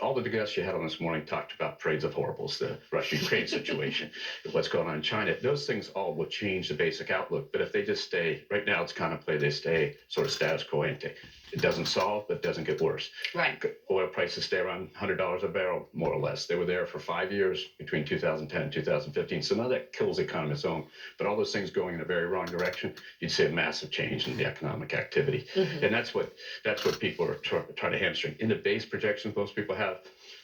all the guests you had on this morning talked about parades of horribles, the Russia-Ukraine situation, what's going on in China. Those things all will change the basic outlook. But if they just stay, right now it's contemplated they stay sort of status quo ante. It doesn't solve, but it doesn't get worse. Right. Oil prices stay around $100 a barrel, more or less. They were there for 5 years between 2010 and 2015. So now that kills the economy on its own. But all those things going in a very wrong direction, you'd see a massive change in the economic activity. And that's what people are trying to hamstring. In the base projections most people have,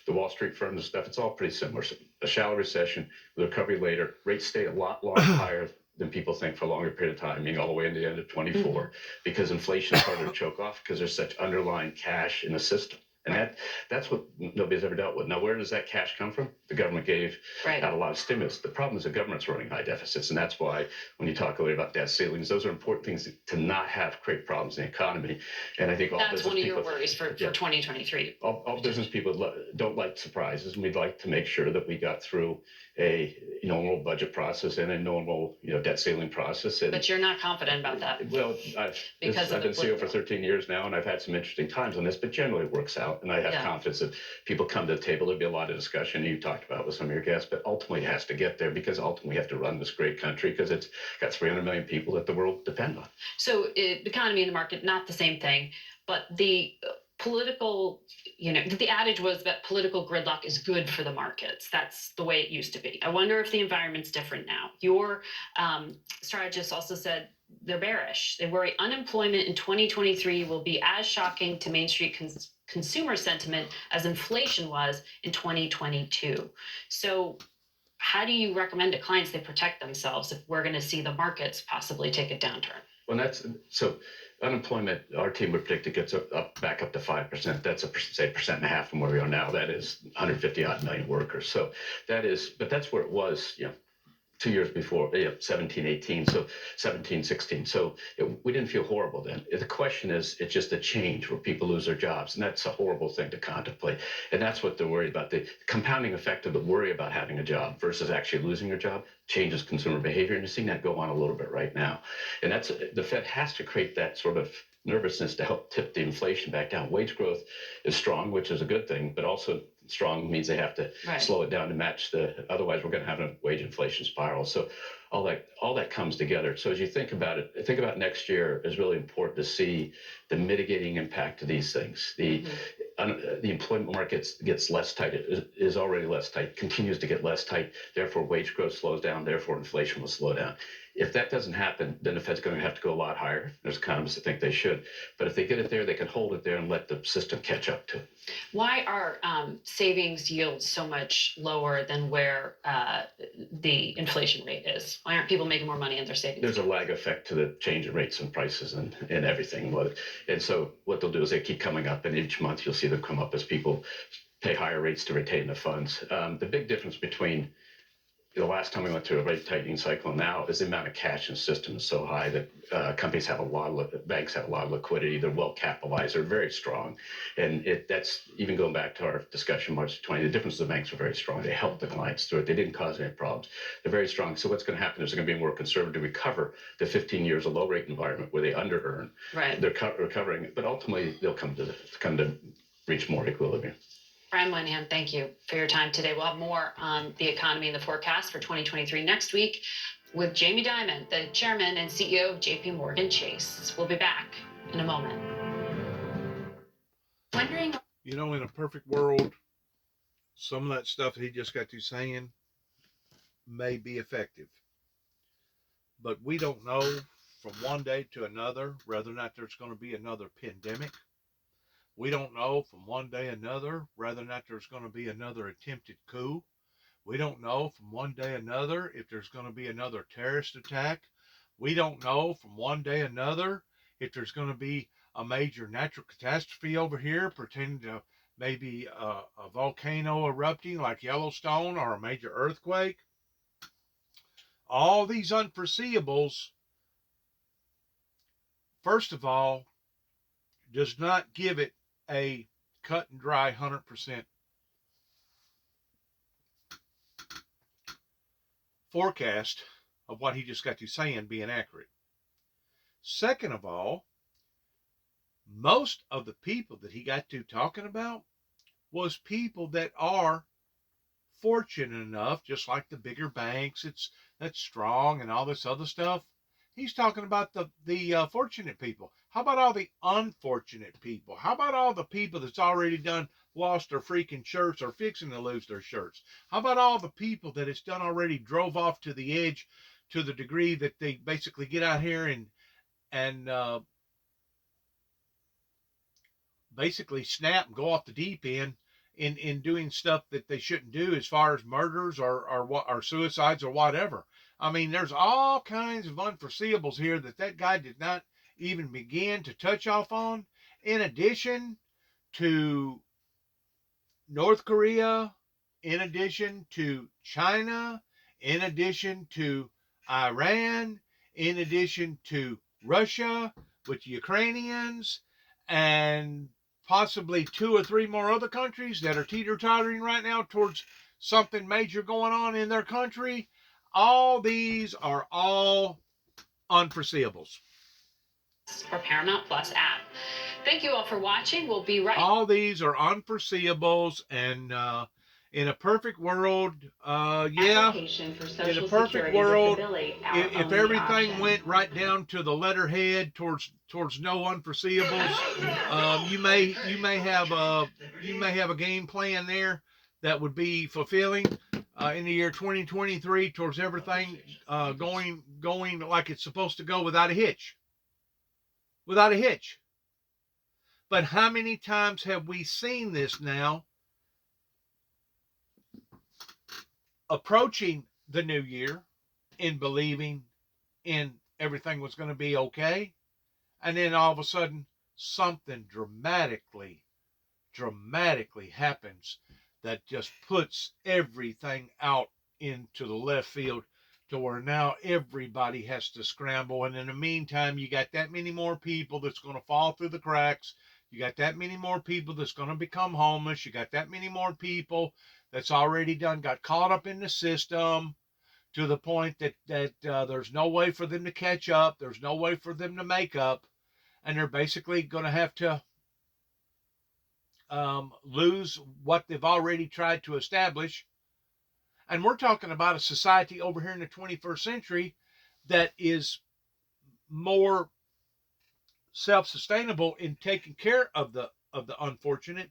the Wall Street firms and stuff, it's all pretty similar. So a shallow recession, recovery later, rates stay a lot higher than people think for a longer period of time, meaning all the way into the end of 24, because inflation is harder to choke off because there's such underlying cash in the system. And that's what nobody's ever dealt with. Now, where does that cash come from? The government gave out a lot of stimulus. The problem is the government's running high deficits. And that's why when you talk earlier about debt ceilings, those are important things to not have create problems in the economy. And I think all That's business one of people, your worries for 2023. all business people don't like surprises. And we'd like to make sure that we got through a normal budget process and a normal debt ceiling process. And, But you're not confident about that. well, I've been CEO for 13 years now, and I've had some interesting times on this, but generally it works out. And I have confidence that people come to the table. There'll be a lot of discussion you talked about with some of your guests, but ultimately it has to get there because ultimately we have to run this great country because it's got 300 million people that the world depend on. So the economy and the market, not the same thing, but the political, the adage was that political gridlock is good for the markets. That's the way it used to be. I wonder if the environment's different now. Your strategist also said they're bearish. They worry unemployment in 2023 will be as shocking to Main Street consumer sentiment as inflation was in 2022. So how do you recommend to clients they protect themselves if we're going to see the markets possibly take a downturn? Well, that's so unemployment, our team would predict it gets back up to 5%. That's say 1.5% from where we are now. That is 150 odd million workers. So but that's where it was, 2 years before, 17, 18, so 17, 16. So we didn't feel horrible then. The question is, it's just a change where people lose their jobs. And that's a horrible thing to contemplate. And that's what they're worried about. The compounding effect of the worry about having a job versus actually losing your job changes consumer behavior. And you're seeing that go on a little bit right now. And the Fed has to create that sort of nervousness to help tip the inflation back down. Wage growth is strong, which is a good thing, but also strong means they have to slow it down to match otherwise we're going to have a wage inflation spiral. So all that comes together. So as you think about next year, is really important to see the mitigating impact of these things. The employment market gets less tight. It is already less tight, continues to get less tight. Therefore, wage growth slows down. Therefore, inflation will slow down. If that doesn't happen, then the Fed's going to have to go a lot higher. There's economists that think they should. But if they get it there, they can hold it there and let the system catch up to it. Why are savings yields so much lower than where the inflation rate is? Why aren't people making more money in their savings? There's a lag effect to the change in rates and prices and everything. And so what they'll do is they keep coming up, and each month you'll see them come up as people pay higher rates to retain the funds. The big difference between the last time we went through a rate tightening cycle now is the amount of cash in the system is so high that banks have a lot of liquidity. They're well capitalized. They're very strong. And that's even going back to our discussion March 20, the difference is the banks are very strong. They helped the clients through it. They didn't cause any problems. They're very strong. So what's going to happen is they're going to be more conservative to recover the 15 years of low rate environment where they under earn. Right. They're recovering, but ultimately they'll come to reach more equilibrium. Brian Moynihan, thank you for your time today. We'll have more on the economy and the forecast for 2023 next week with Jamie Dimon, the chairman and CEO of JP Morgan Chase. We'll be back in a moment. In a perfect world, some of that stuff that he just got to saying may be effective. But we don't know from one day to another whether or not there's going to be another pandemic. We don't know from one day to another whether or not there's going to be another attempted coup. We don't know from one day to another if there's going to be another terrorist attack. We don't know from one day to another if there's going to be a major natural catastrophe over here pertaining to maybe a volcano erupting like Yellowstone or a major earthquake. All these unforeseeables, first of all, does not give it a cut and dry 100% forecast of what he just got to saying being accurate. Second of all, most of the people that he got to talking about was people that are fortunate enough, just like the bigger banks, that's strong and all this other stuff. He's talking about the fortunate people. How about all the unfortunate people? How about all the people that's already done lost their freaking shirts or fixing to lose their shirts? How about all the people that it's done already drove off to the edge to the degree that they basically get out here and basically snap and go off the deep end in doing stuff that they shouldn't do as far as murders or suicides or whatever. I mean, there's all kinds of unforeseeables here that guy did not even begin to touch off on. In addition to North Korea, in addition to China, in addition to Iran, in addition to Russia with the Ukrainians, and possibly two or three more other countries that are teeter-tottering right now towards something major going on in their country. All these are all unforeseeables. Or Paramount Plus app. Thank you all for watching. We'll be right. All these are unforeseeables, and in a perfect world, yeah, in a perfect world, if everything went right down to the letterhead towards no unforeseeables, you may have a game plan there that would be fulfilling in the year 2023 towards everything going like it's supposed to go without a hitch. Without a hitch. But how many times have we seen this now approaching the new year in believing in everything was going to be okay, and then all of a sudden something dramatically happens that just puts everything out into the left field to where now everybody has to scramble. And in the meantime, you got that many more people that's going to fall through the cracks. You got that many more people that's going to become homeless. You got that many more people that's already got caught up in the system to the point that there's no way for them to catch up. There's no way for them to make up. And they're basically going to have to lose what they've already tried to establish. And we're talking about a society over here in the 21st century that is more self-sustainable in taking care of the unfortunate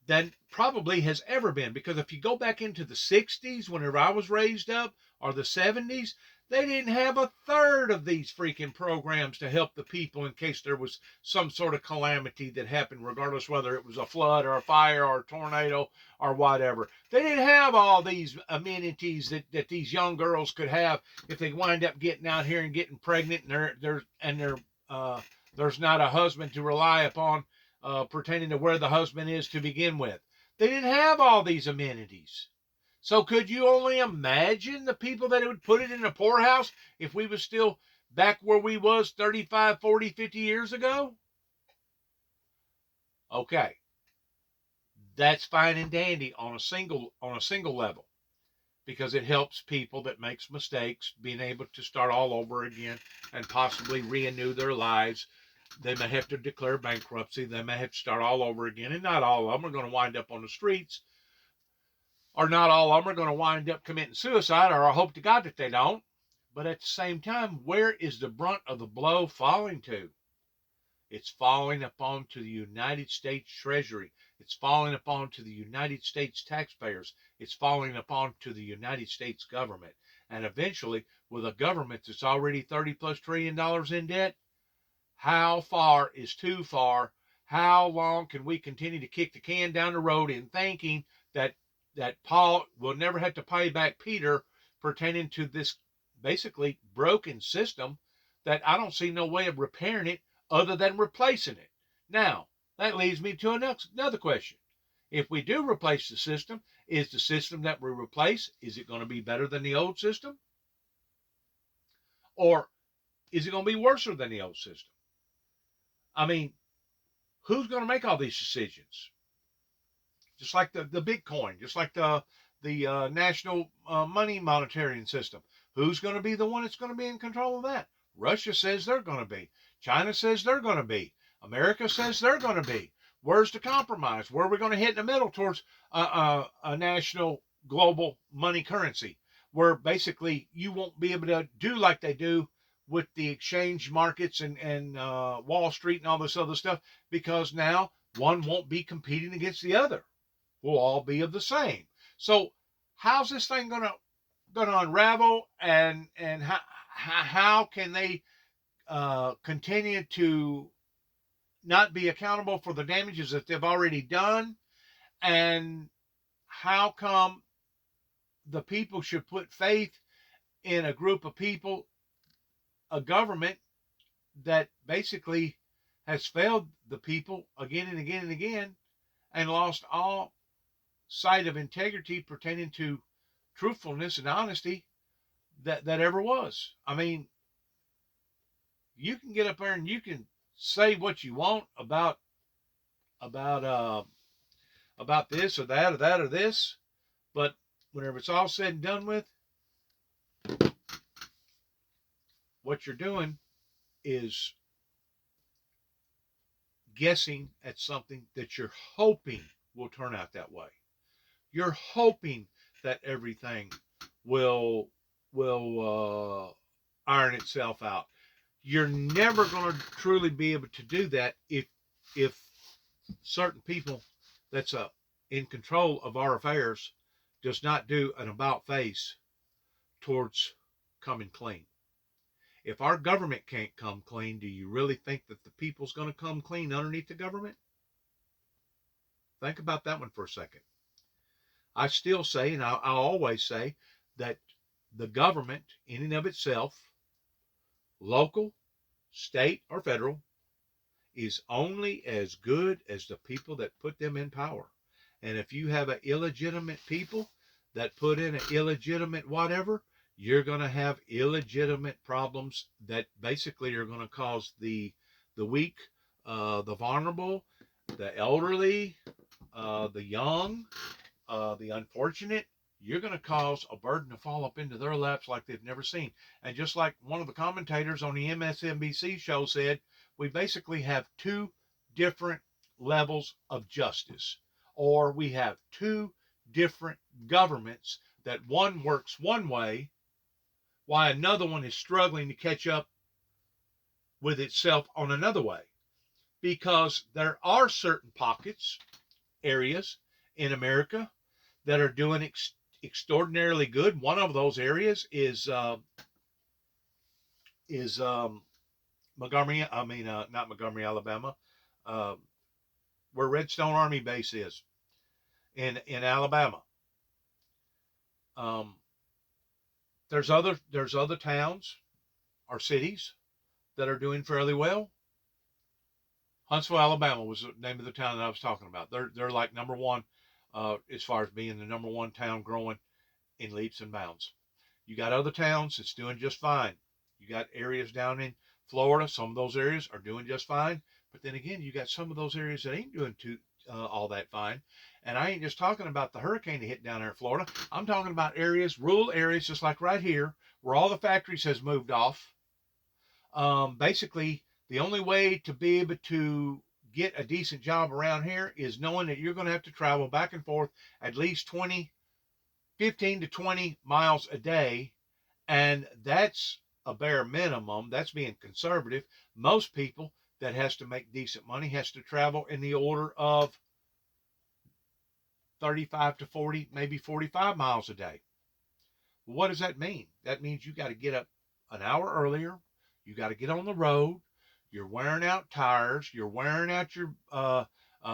than probably has ever been. Because if you go back into the 60s, whenever I was raised up, or the 70s, they didn't have a third of these freaking programs to help the people in case there was some sort of calamity that happened, regardless whether it was a flood or a fire or a tornado or whatever. They didn't have all these amenities that these young girls could have if they wind up getting out here and getting pregnant and there's not a husband to rely upon pertaining to where the husband is to begin with. They didn't have all these amenities. So could you only imagine the people that would put it in a poorhouse if we was still back where we was 35, 40, 50 years ago? Okay. That's fine and dandy on a single level, because it helps people that makes mistakes being able to start all over again and possibly renew their lives. They may have to declare bankruptcy. They may have to start all over again. And not all of them are going to wind up on the streets. Or not all of them are going to wind up committing suicide, or I hope to God that they don't. But at the same time, where is the brunt of the blow falling to? It's falling upon to the United States Treasury. It's falling upon to the United States taxpayers. It's falling upon to the United States government. And eventually, with a government that's already $30+ trillion in debt, how far is too far? How long can we continue to kick the can down the road in thinking that Paul will never have to pay back Peter pertaining to this basically broken system that I don't see no way of repairing it other than replacing it? Now, that leads me to another question. If we do replace the system, is the system that we replace, is it going to be better than the old system? Or is it going to be worse than the old system? I mean, who's going to make all these decisions? Just like the Bitcoin, just like the national money monetary system. Who's going to be the one that's going to be in control of that? Russia says they're going to be. China says they're going to be. America says they're going to be. where's the compromise? Where are we going to hit in the middle towards a national global money currency, where basically you won't be able to do like they do with the exchange markets and Wall Street and all this other stuff, because now one won't be competing against the other. We'll all be of the same. So how's this thing gonna unravel, and how can they continue to not be accountable for the damages that they've already done? And how come the people should put faith in a group of people, a government that basically has failed the people again and again and again, and lost all sight of integrity pertaining to truthfulness and honesty that ever was? I mean, you can get up there and you can say what you want about this or that or that or this, but whenever it's all said and done with, what you're doing is guessing at something that you're hoping will turn out that way. You're hoping that everything will iron itself out. You're never going to truly be able to do that if certain people that's in control of our affairs does not do an about face towards coming clean. If our government can't come clean, do you really think that the people's going to come clean underneath the government? Think about that one for a second. I still say, and I'll always say, that the government in and of itself, local, state, or federal, is only as good as the people that put them in power. And if you have an illegitimate people that put in an illegitimate whatever, you're going to have illegitimate problems that basically are going to cause the weak, the vulnerable, the elderly, the young, the unfortunate. You're going to cause a burden to fall up into their laps like they've never seen. And just like one of the commentators on the MSNBC show said, we basically have two different levels of justice, or we have two different governments, that one works one way while another one is struggling to catch up with itself on another way. Because there are certain pockets, areas in America that are doing extraordinarily good. One of those areas is Montgomery. Not Montgomery, Alabama, where Redstone Army Base is in Alabama. There's other towns or cities that are doing fairly well. Huntsville, Alabama was the name of the town that I was talking about. They're like number one as far as being the number one town growing in leaps and bounds. You got other towns that's doing just fine. You got areas down in Florida. Some of those areas are doing just fine. But then again, you got some of those areas that ain't doing all that fine. And I ain't just talking about the hurricane that hit down there in Florida. I'm talking about areas, rural areas, just like right here, where all the factories has moved off. Basically, the only way to be able to get a decent job around here is knowing that you're going to have to travel back and forth at least 15 to 20 miles a day. And that's a bare minimum. That's being conservative. Most people that has to make decent money has to travel in the order of 35 to 40, maybe 45 miles a day. Well, what does that mean? That means you got to get up an hour earlier. You got to get on the road. You're wearing out tires. You're wearing out your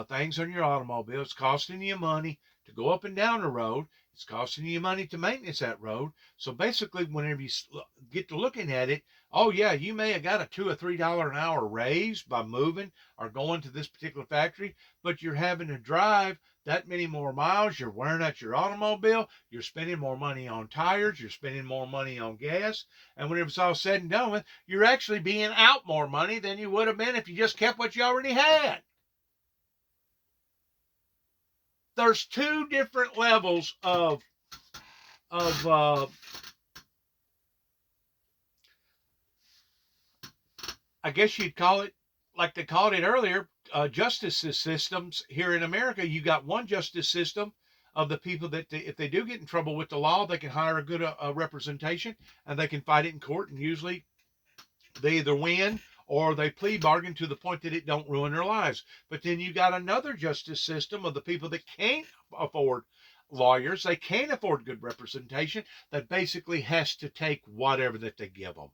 things on your automobile. It's costing you money to go up and down the road. It's costing you money to maintenance that road. So basically, whenever you get to looking at it, oh yeah, you may have got a $2 or $3 an hour raise by moving or going to this particular factory, but you're having to drive that many more miles. You're wearing out your automobile. You're spending more money on tires. You're spending more money on gas. And whenever it's all said and done with, you're actually being out more money than you would have been if you just kept what you already had. There's two different levels of I guess you'd call it, like they called it earlier, justice systems here in America. You got one justice system of the people that if they do get in trouble with the law, they can hire a good representation and they can fight it in court, and usually they either win or they plea bargain to the point that it don't ruin their lives. But then you got another justice system of the people that can't afford lawyers, they can't afford good representation, that basically has to take whatever that they give them.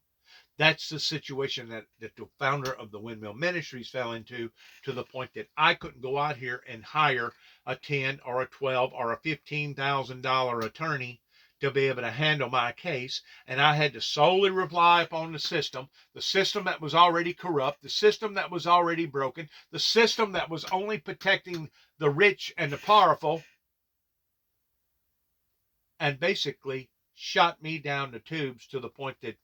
That's the situation that the founder of the Windmill Ministries fell into, to the point that I couldn't go out here and hire a 10 or a 12 or a $15,000 attorney to be able to handle my case. And I had to solely rely upon the system that was already corrupt, the system that was already broken, the system that was only protecting the rich and the powerful, and basically shot me down the tubes to the point that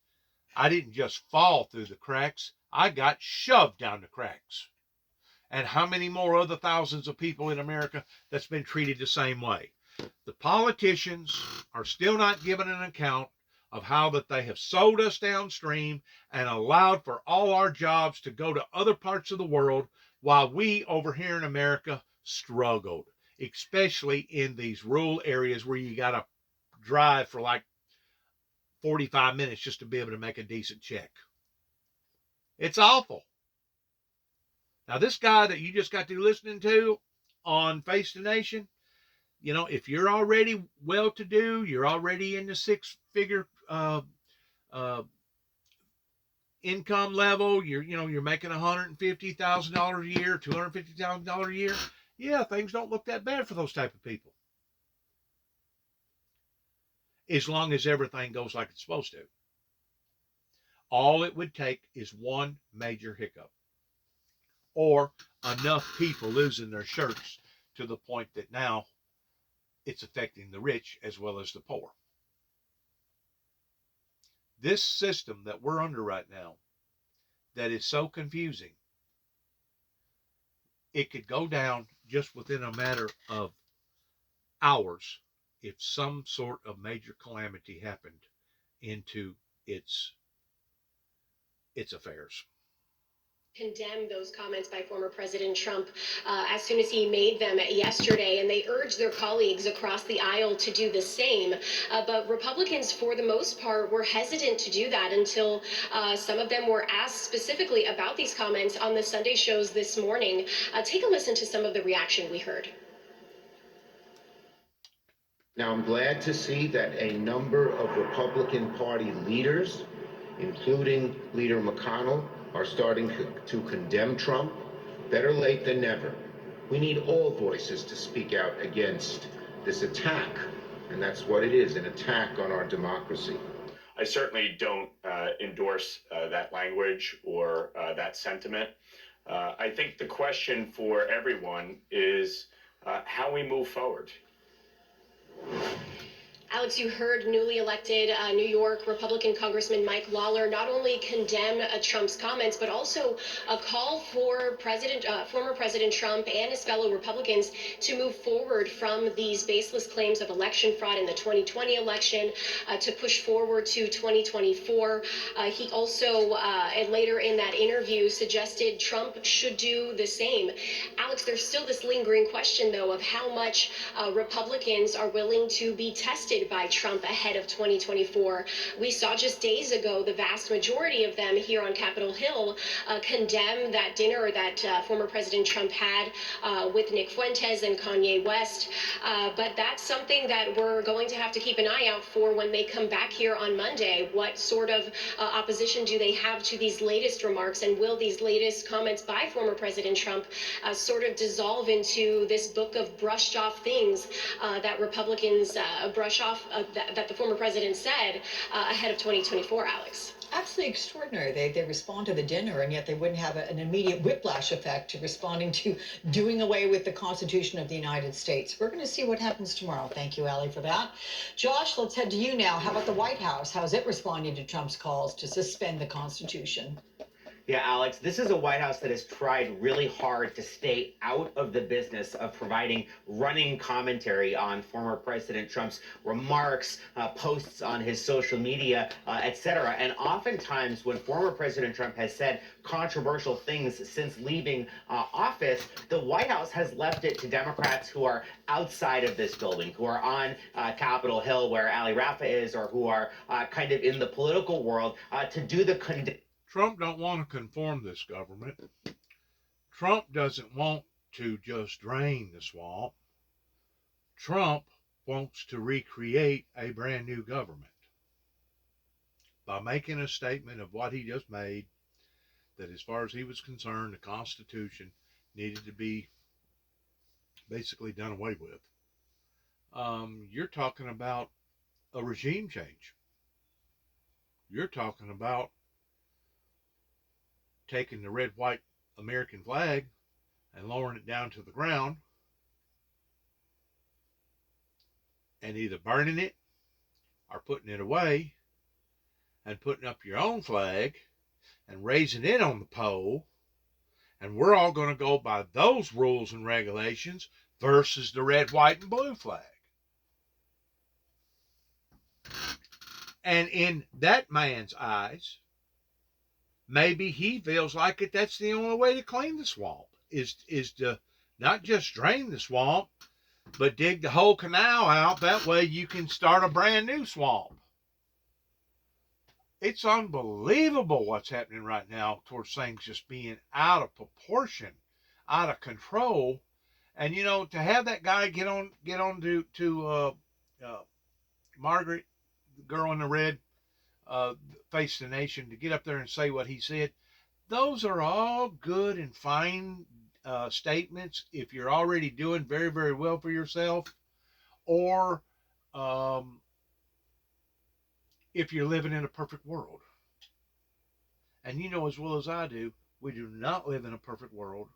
I didn't just fall through the cracks, I got shoved down the cracks. And how many more other thousands of people in America that's been treated the same way? The politicians are still not giving an account of how that they have sold us downstream and allowed for all our jobs to go to other parts of the world, while we over here in America struggled, especially in these rural areas where you got to drive for like 45 minutes just to be able to make a decent check. It's awful. Now, this guy that you just got through listening to on Face the Nation, you know, if you're already well-to-do, you're already in the six-figure income level, you're making $150,000 a year, $250,000 a year. Yeah, things don't look that bad for those type of people, as long as everything goes like it's supposed to. All it would take is one major hiccup, or enough people losing their shirts to the point that now it's affecting the rich as well as the poor. This system that we're under right now, that is so confusing, it could go down just within a matter of hours if some sort of major calamity happened into its affairs. Condemn those comments by former President Trump as soon as he made them yesterday, and they urged their colleagues across the aisle to do the same. But Republicans, for the most part, were hesitant to do that until some of them were asked specifically about these comments on the Sunday shows this morning. Take a listen to some of the reaction we heard. Now, I'm glad to see that a number of Republican Party leaders, including Leader McConnell, are starting to condemn Trump. Better late than never. We need all voices to speak out against this attack, and that's what it is, an attack on our democracy. I certainly don't endorse that language or that sentiment. I think the question for everyone is how we move forward. Alex, you heard newly elected New York Republican Congressman Mike Lawler not only condemn Trump's comments, but also a call for former President Trump and his fellow Republicans to move forward from these baseless claims of election fraud in the 2020 election, to push forward to 2024. He also, and later in that interview, suggested Trump should do the same. Alex, there's still this lingering question, though, of how much Republicans are willing to be tested by Trump ahead of 2024. We saw just days ago the vast majority of them here on Capitol Hill condemn that dinner that former President Trump had with Nick Fuentes and Kanye West. But that's something that we're going to have to keep an eye out for when they come back here on Monday. What sort of opposition do they have to these latest remarks, and will these latest comments by former President Trump sort of dissolve into this book of brushed off things that Republicans brush off that the former president said ahead of 2024, Alex? Absolutely extraordinary. They respond to the dinner, and yet they wouldn't have an immediate whiplash effect to responding to doing away with the Constitution of the United States. We're going to see what happens tomorrow. Thank you, Allie, for that. Josh, let's head to you now. How about the White House? How's it responding to Trump's calls to suspend the Constitution? Yeah, Alex, this is a White House that has tried really hard to stay out of the business of providing running commentary on former President Trump's remarks, posts on his social media, etc. And oftentimes, when former President Trump has said controversial things since leaving office, the White House has left it to Democrats who are outside of this building, who are on Capitol Hill, where Ali Rafa is, or who are kind of in the political world, to do the Trump don't want to conform this government. Trump doesn't want to just drain the swamp. Trump wants to recreate a brand new government by making a statement of what he just made, that as far as he was concerned, the Constitution needed to be basically done away with. You're talking about a regime change. You're talking about taking the red, white American flag and lowering it down to the ground and either burning it or putting it away and putting up your own flag and raising it on the pole. And we're all going to go by those rules and regulations versus the red, white, and blue flag. And in that man's eyes, maybe he feels like that's the only way to clean the swamp is to not just drain the swamp, but dig the whole canal out. That way you can start a brand new swamp. It's unbelievable what's happening right now towards things just being out of proportion, out of control. And to have that guy get on to Margaret, the girl in the red, Face the Nation, to get up there and say what he said. Those are all good and fine statements if you're already doing very, very well for yourself, or if you're living in a perfect world. And you know as well as I do, we do not live in a perfect world.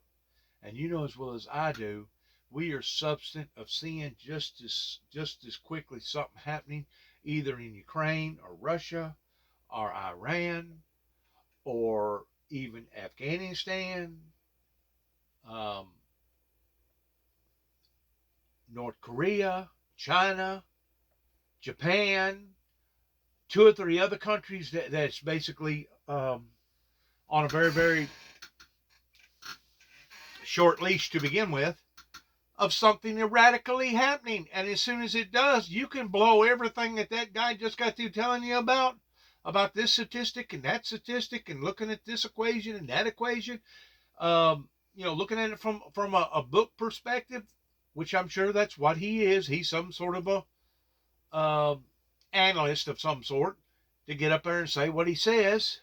And you know as well as I do, we are subject of seeing just as quickly something happening either in Ukraine or Russia or Iran or even Afghanistan, North Korea, China, Japan, 2 or 3 other countries that's basically on a very, very short leash to begin with, of something erratically happening. And as soon as it does, you can blow everything that guy just got through telling you about this statistic and that statistic, and looking at this equation and that equation. Looking at it from a book perspective, which I'm sure that's what he is. He's some sort of a analyst of some sort, to get up there and say what he says.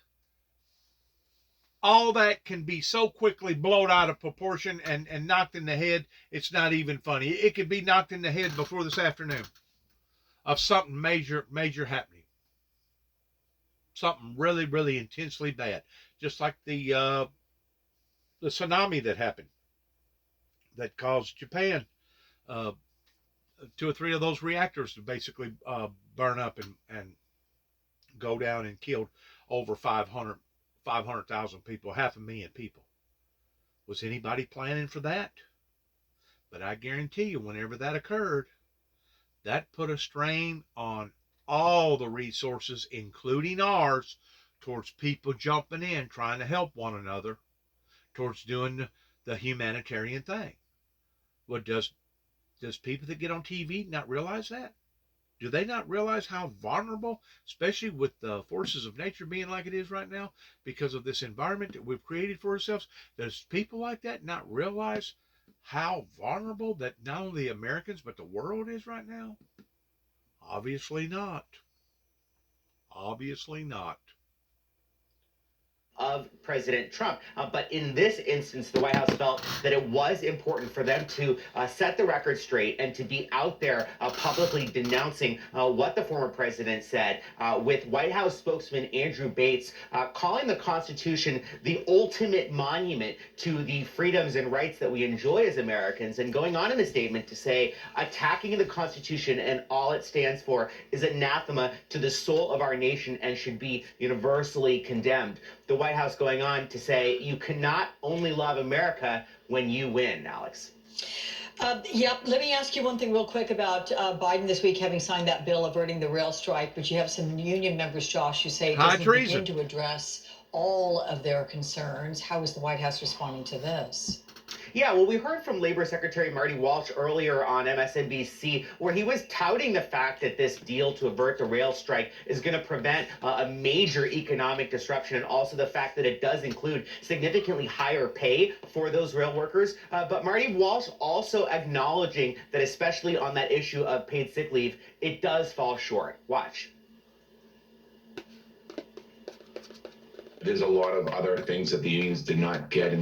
All that can be so quickly blown out of proportion and knocked in the head, it's not even funny. It could be knocked in the head before this afternoon of something major happening. Something really, really intensely bad. Just like the tsunami that happened, that caused Japan 2 or 3 of those reactors to basically burn up and go down, and killed over 500,000 people, 500,000 people. Was anybody planning for that? But I guarantee you, whenever that occurred, that put a strain on all the resources, including ours, towards people jumping in, trying to help one another, towards doing the humanitarian thing. Well, does people that get on TV not realize that? Do they not realize how vulnerable, especially with the forces of nature being like it is right now, because of this environment that we've created for ourselves? Does people like that not realize how vulnerable that not only the Americans but the world is right now? Obviously not. Obviously not. Of President Trump. But in this instance, the White House felt that it was important for them to set the record straight and to be out there publicly denouncing what the former president said, with White House spokesman Andrew Bates calling the Constitution the ultimate monument to the freedoms and rights that we enjoy as Americans, and going on in a statement to say attacking the Constitution and all it stands for is anathema to the soul of our nation and should be universally condemned. The White House going on to say you cannot only love America when you win, Alex. Yep. Let me ask you one thing real quick about Biden this week having signed that bill averting the rail strike, but you have some union members, Josh, who say it High doesn't treason. begin to address all of their concerns. How is the White House responding to this? Yeah, well, we heard from Labor Secretary Marty Walsh earlier on MSNBC, where he was touting the fact that this deal to avert the rail strike is going to prevent a major economic disruption, and also the fact that it does include significantly higher pay for those rail workers. But Marty Walsh also acknowledging that, especially on that issue of paid sick leave, it does fall short. Watch. There's a lot of other things that the unions did not get in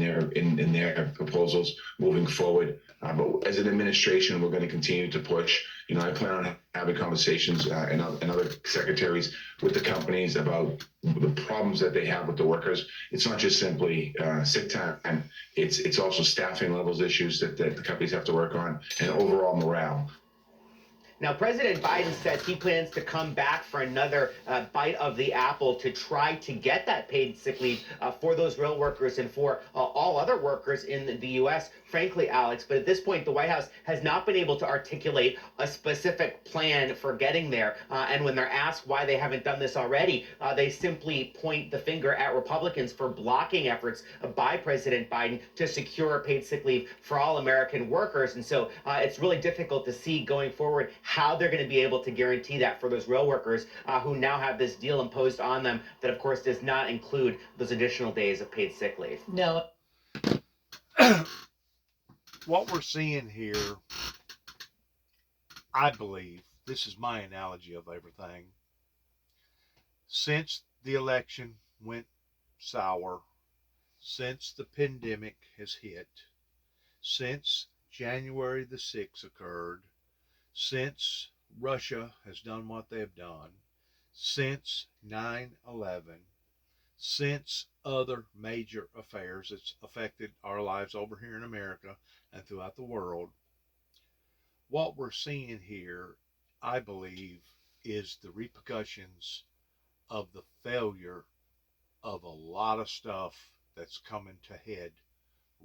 their proposals moving forward. But as an administration, we're going to continue to push. I plan on having conversations and other secretaries with the companies about the problems that they have with the workers. It's not just simply sick time. It's also staffing levels issues that the companies have to work on, and overall morale. Now, President Biden says he plans to come back for another bite of the apple to try to get that paid sick leave for those rail workers and for all other workers in the U.S., frankly, Alex. But at this point, the White House has not been able to articulate a specific plan for getting there. And when they're asked why they haven't done this already, they simply point the finger at Republicans for blocking efforts by President Biden to secure paid sick leave for all American workers. And so it's really difficult to see going forward how they're going to be able to guarantee that for those rail workers who now have this deal imposed on them that, of course, does not include those additional days of paid sick leave. No. What we're seeing here, I believe, this is my analogy of everything. Since the election went sour, since the pandemic has hit, since January the 6th occurred, since Russia has done what they have done, since 9/11, since other major affairs that's affected our lives over here in America and throughout the world, what we're seeing here, I believe, is the repercussions of the failure of a lot of stuff that's coming to head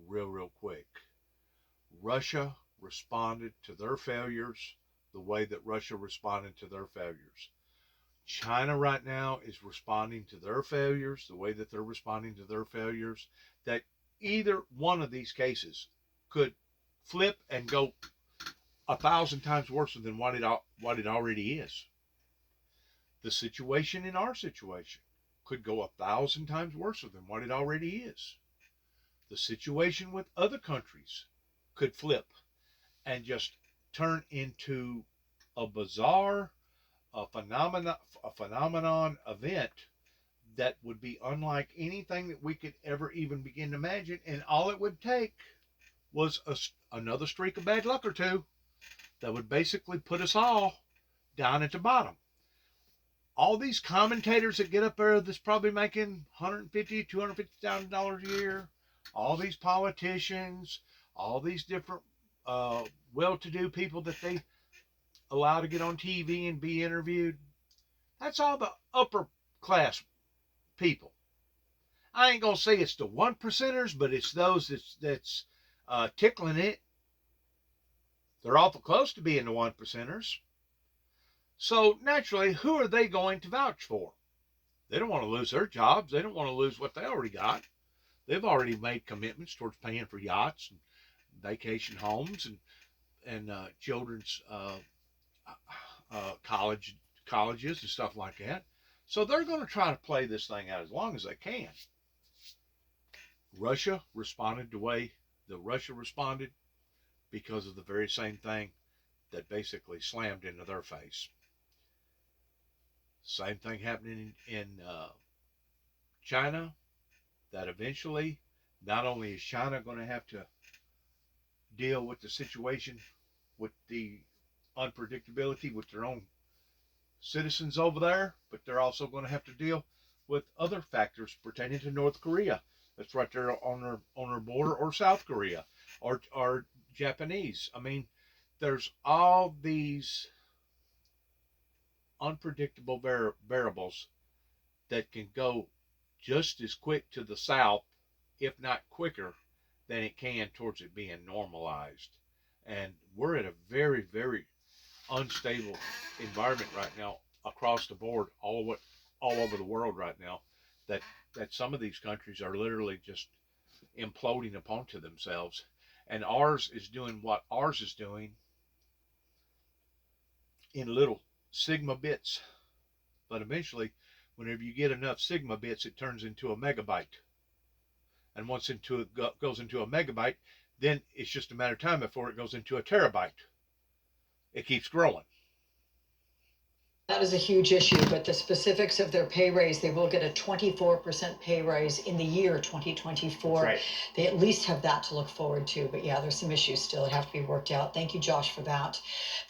real quick. Russia responded to their failures the way that Russia responded to their failures. China right now is responding to their failures the way that they're responding to their failures. That either one of these cases could flip and go 1,000 times worse than what it already is. The situation in our situation could go 1,000 times worse than what it already is. The situation with other countries could flip and just turn into a bizarre phenomenon event that would be unlike anything that we could ever even begin to imagine. And all it would take was another streak of bad luck or two that would basically put us all down at the bottom. All these commentators that get up there that's probably making $150,000, $250,000 a year, all these politicians, all these different well-to-do people that they allow to get on TV and be interviewed, that's all the upper class people. I ain't gonna say it's the 1%ers, but it's those that's tickling it. They're awful close to being the 1%ers. So naturally, who are they going to vouch for? They don't want to lose their jobs. They don't want to lose what they already got. They've already made commitments towards paying for yachts and vacation homes and children's colleges and stuff like that. So they're going to try to play this thing out as long as they can. Russia responded the way that Russia responded because of the very same thing that basically slammed into their face. Same thing happening in China, that eventually not only is China going to have to deal with the situation with the unpredictability with their own citizens over there, but they're also going to have to deal with other factors pertaining to North Korea. That's right there on their border, or South Korea, or Japanese. I mean, there's all these unpredictable variables that can go just as quick to the south, if not quicker, than it can towards it being normalized. And we're in a very, very unstable environment right now across the board, all over the world right now. That some of these countries are literally just imploding upon to themselves, and ours is doing what ours is doing in little sigma bits. But eventually, whenever you get enough sigma bits, it turns into a megabyte. And once goes into a megabyte, then it's just a matter of time before it goes into a terabyte. It keeps growing. That is a huge issue, but the specifics of their pay raise, they will get a 24% pay raise in the year 2024. Right. They at least have that to look forward to. But yeah, there's some issues still that have to be worked out. Thank you, Josh, for that.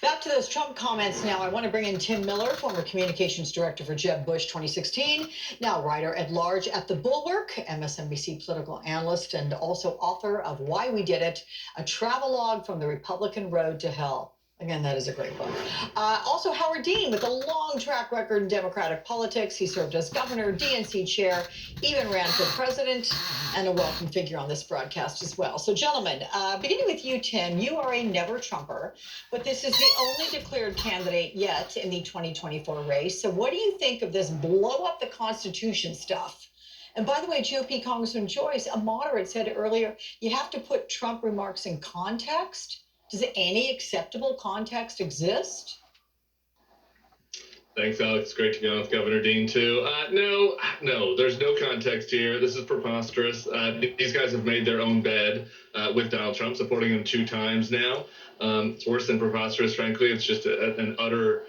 Back to those Trump comments now. I want to bring in Tim Miller, former communications director for Jeb Bush 2016, now writer at large at The Bulwark, MSNBC political analyst, and also author of Why We Did It, a travelogue from the Republican Road to Hell. Again, that is a great book. Also, Howard Dean, with a long track record in Democratic politics. He served as governor, DNC chair, even ran for president, and a welcome figure on this broadcast as well. So, gentlemen, beginning with you, Tim, you are a never-Trumper, but this is the only declared candidate yet in the 2024 race. So what do you think of this blow up the Constitution stuff? And by the way, GOP Congressman Joyce, a moderate, said earlier, you have to put Trump remarks in context. Does any acceptable context exist? Thanks, Alex. Great to be on with Governor Dean, too. No, there's no context here. This is preposterous. These guys have made their own bed with Donald Trump, supporting him 2 times now. It's worse than preposterous, frankly. It's just an utter,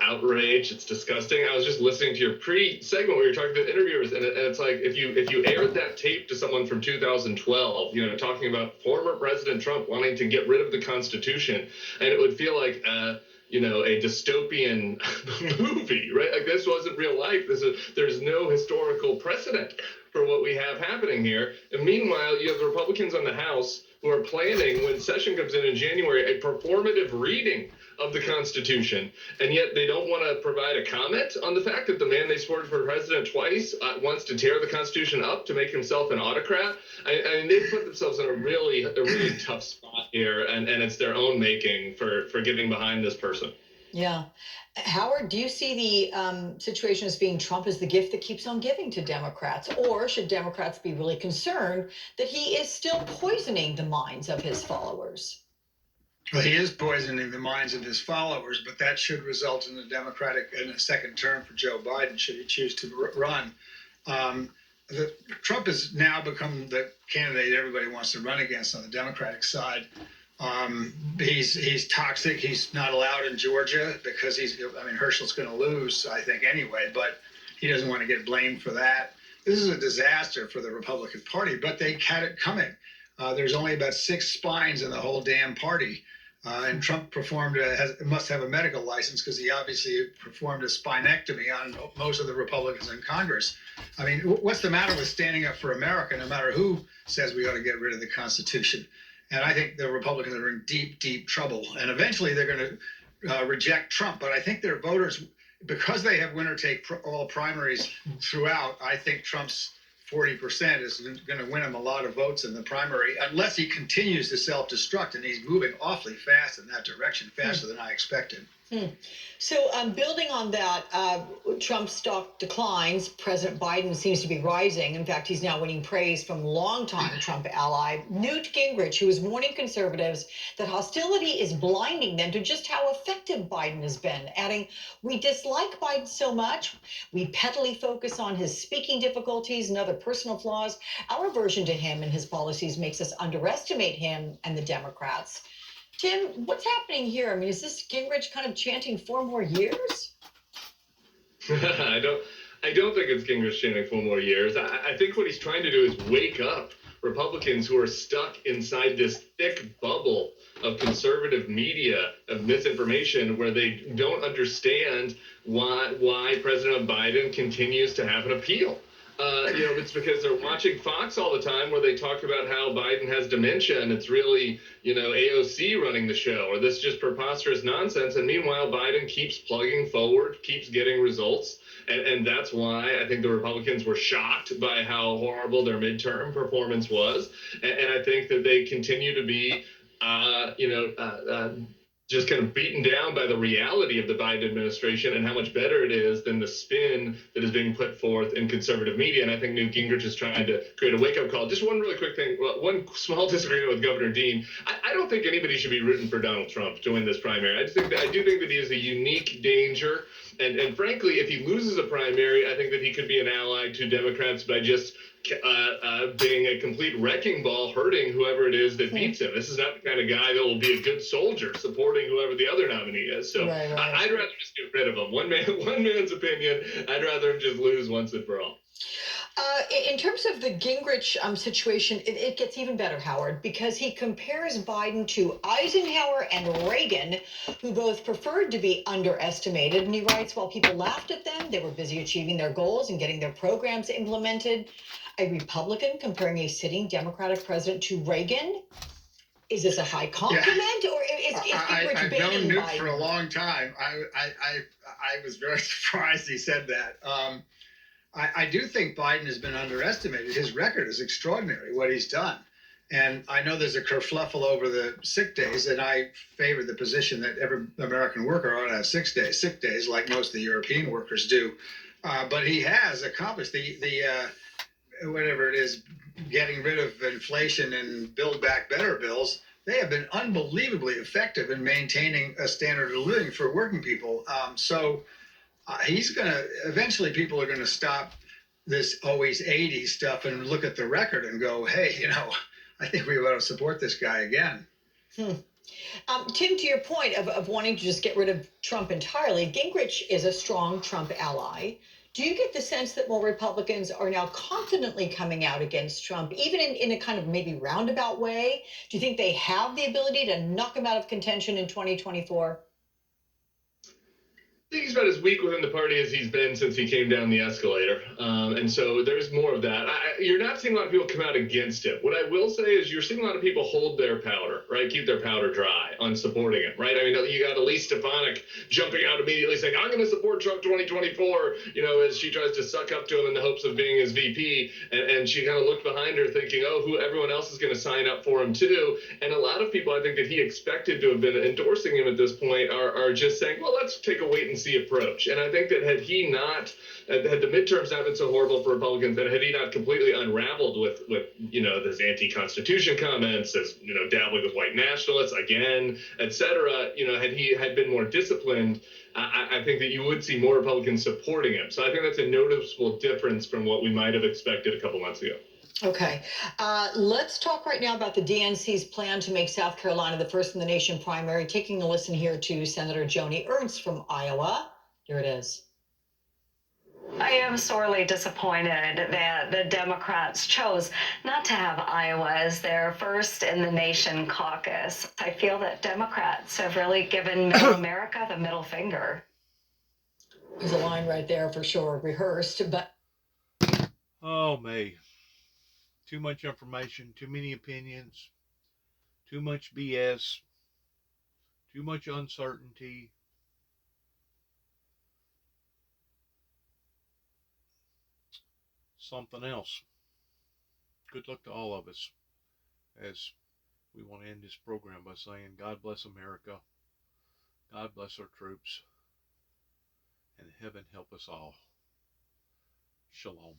outrage. It's disgusting. I was just listening to your pre-segment where you're talking to interviewers, and it's like if you aired that tape to someone from 2012, talking about former President Trump wanting to get rid of the Constitution, and it would feel like a dystopian movie, right? Like this wasn't real life. There's no historical precedent for what we have happening here. And meanwhile, you have the Republicans on the House who are planning, when session comes in January, a performative reading of the Constitution, and yet they don't want to provide a comment on the fact that the man they supported for president twice wants to tear the Constitution up to make himself an autocrat. I mean, they've put themselves in a really tough spot here, and it's their own making for getting behind this person. Yeah. Howard, do you see the situation as being Trump is the gift that keeps on giving to Democrats? Or should Democrats be really concerned that he is still poisoning the minds of his followers? Well, he is poisoning the minds of his followers, but that should result in a second term for Joe Biden, should he choose to run. Trump has now become the candidate everybody wants to run against on the Democratic side. He's toxic. He's not allowed in Georgia because Herschel's going to lose, I think, anyway, but he doesn't want to get blamed for that. This is a disaster for the Republican Party, but they had it coming. There's only about 6 spines in the whole damn party. And Trump must have a medical license because he obviously performed a spinectomy on most of the Republicans in Congress. I mean, what's the matter with standing up for America, no matter who says we ought to get rid of the Constitution? And I think the Republicans are in deep, deep trouble. And eventually they're going to reject Trump. But I think their voters, because they have winner-take-all primaries throughout, I think Trump's 40% is going to win him a lot of votes in the primary, unless he continues to self-destruct, and he's moving awfully fast in that direction, faster than I expected. So building on that, Trump's stock declines. President Biden seems to be rising. In fact, he's now winning praise from longtime Trump ally Newt Gingrich, who is warning conservatives that hostility is blinding them to just how effective Biden has been, adding, "We dislike Biden so much. We pettily focus on his speaking difficulties and other personal flaws. Our aversion to him and his policies makes us underestimate him and the Democrats." Tim, what's happening here? I mean, is this Gingrich kind of chanting 4 more years? I don't think it's Gingrich chanting 4 more years. I think what he's trying to do is wake up Republicans who are stuck inside this thick bubble of conservative media, of misinformation, where they don't understand why President Biden continues to have an appeal. It's because they're watching Fox all the time where they talk about how Biden has dementia and it's really, AOC running the show, or this just preposterous nonsense. And meanwhile, Biden keeps plugging forward, keeps getting results. And that's why I think the Republicans were shocked by how horrible their midterm performance was. And I think that they continue to be, just kind of beaten down by the reality of the Biden administration and how much better it is than the spin that is being put forth in conservative media. And I think Newt Gingrich is trying to create a wake-up call. Just one really quick thing, one small disagreement with Governor Dean. I don't think anybody should be rooting for Donald Trump to win this primary. I do think that he is a unique danger. And frankly, if he loses a primary, I think that he could be an ally to Democrats by just being a complete wrecking ball, hurting whoever it is that beats him. This is not the kind of guy that will be a good soldier supporting whoever the other nominee is. So Right. I'd rather just get rid of him. One man's opinion. I'd rather him just lose once and for all. In terms of the Gingrich situation, it gets even better, Howard, because he compares Biden to Eisenhower and Reagan, who both preferred to be underestimated. And he writes, while people laughed at them, they were busy achieving their goals and getting their programs implemented. A Republican comparing a sitting Democratic president to Reagan? Is this a high compliment, or is Gingrich I've known baiting Newt Biden? for a long time. I was very surprised he said that. I do think Biden has been underestimated. His record is extraordinary, what he's done. And I know there's a kerfluffle over the sick days, and I favor the position that every American worker ought to have sick days, like most of the European workers do. But he has accomplished the whatever it is, getting rid of inflation and Build Back Better bills. They have been unbelievably effective in maintaining a standard of living for working people. He's going to, eventually people are going to stop this always 80s stuff and look at the record and go, hey, I think we ought to support this guy again. Tim, to your point of wanting to just get rid of Trump entirely, Gingrich is a strong Trump ally. Do you get the sense that more Republicans are now confidently coming out against Trump, even in a kind of maybe roundabout way? Do you think they have the ability to knock him out of contention in 2024? I think he's about as weak within the party as he's been since he came down the escalator. And so there's more of that. You're not seeing a lot of people come out against him. What I will say is you're seeing a lot of people hold their powder, right? Keep their powder dry on supporting him, right? I mean, you got Elise Stefanik jumping out immediately saying, I'm going to support Trump 2024, as she tries to suck up to him in the hopes of being his VP. And she kind of looked behind her thinking, everyone else is going to sign up for him too. And a lot of people I think that he expected to have been endorsing him at this point are just saying, well, let's take a wait and see approach. And I think that had the midterms not been so horrible for Republicans, that had he not completely unraveled with his anti-constitution comments, as dabbling with white nationalists again, etc., had he been more disciplined, I think that you would see more Republicans supporting him. So I think that's a noticeable difference from what we might have expected a couple months ago. Okay. Let's talk right now about the DNC's plan to make South Carolina the first in the nation primary. Taking a listen here to Senator Joni Ernst from Iowa. Here it is. I am sorely disappointed that the Democrats chose not to have Iowa as their first in the nation caucus. I feel that Democrats have really given middle America the middle finger. There's a line right there for sure, rehearsed, but... Oh, me. Too much information, too many opinions, too much BS, too much uncertainty. Something else. Good luck to all of us as we want to end this program by saying, God bless America, God bless our troops, and heaven help us all. Shalom.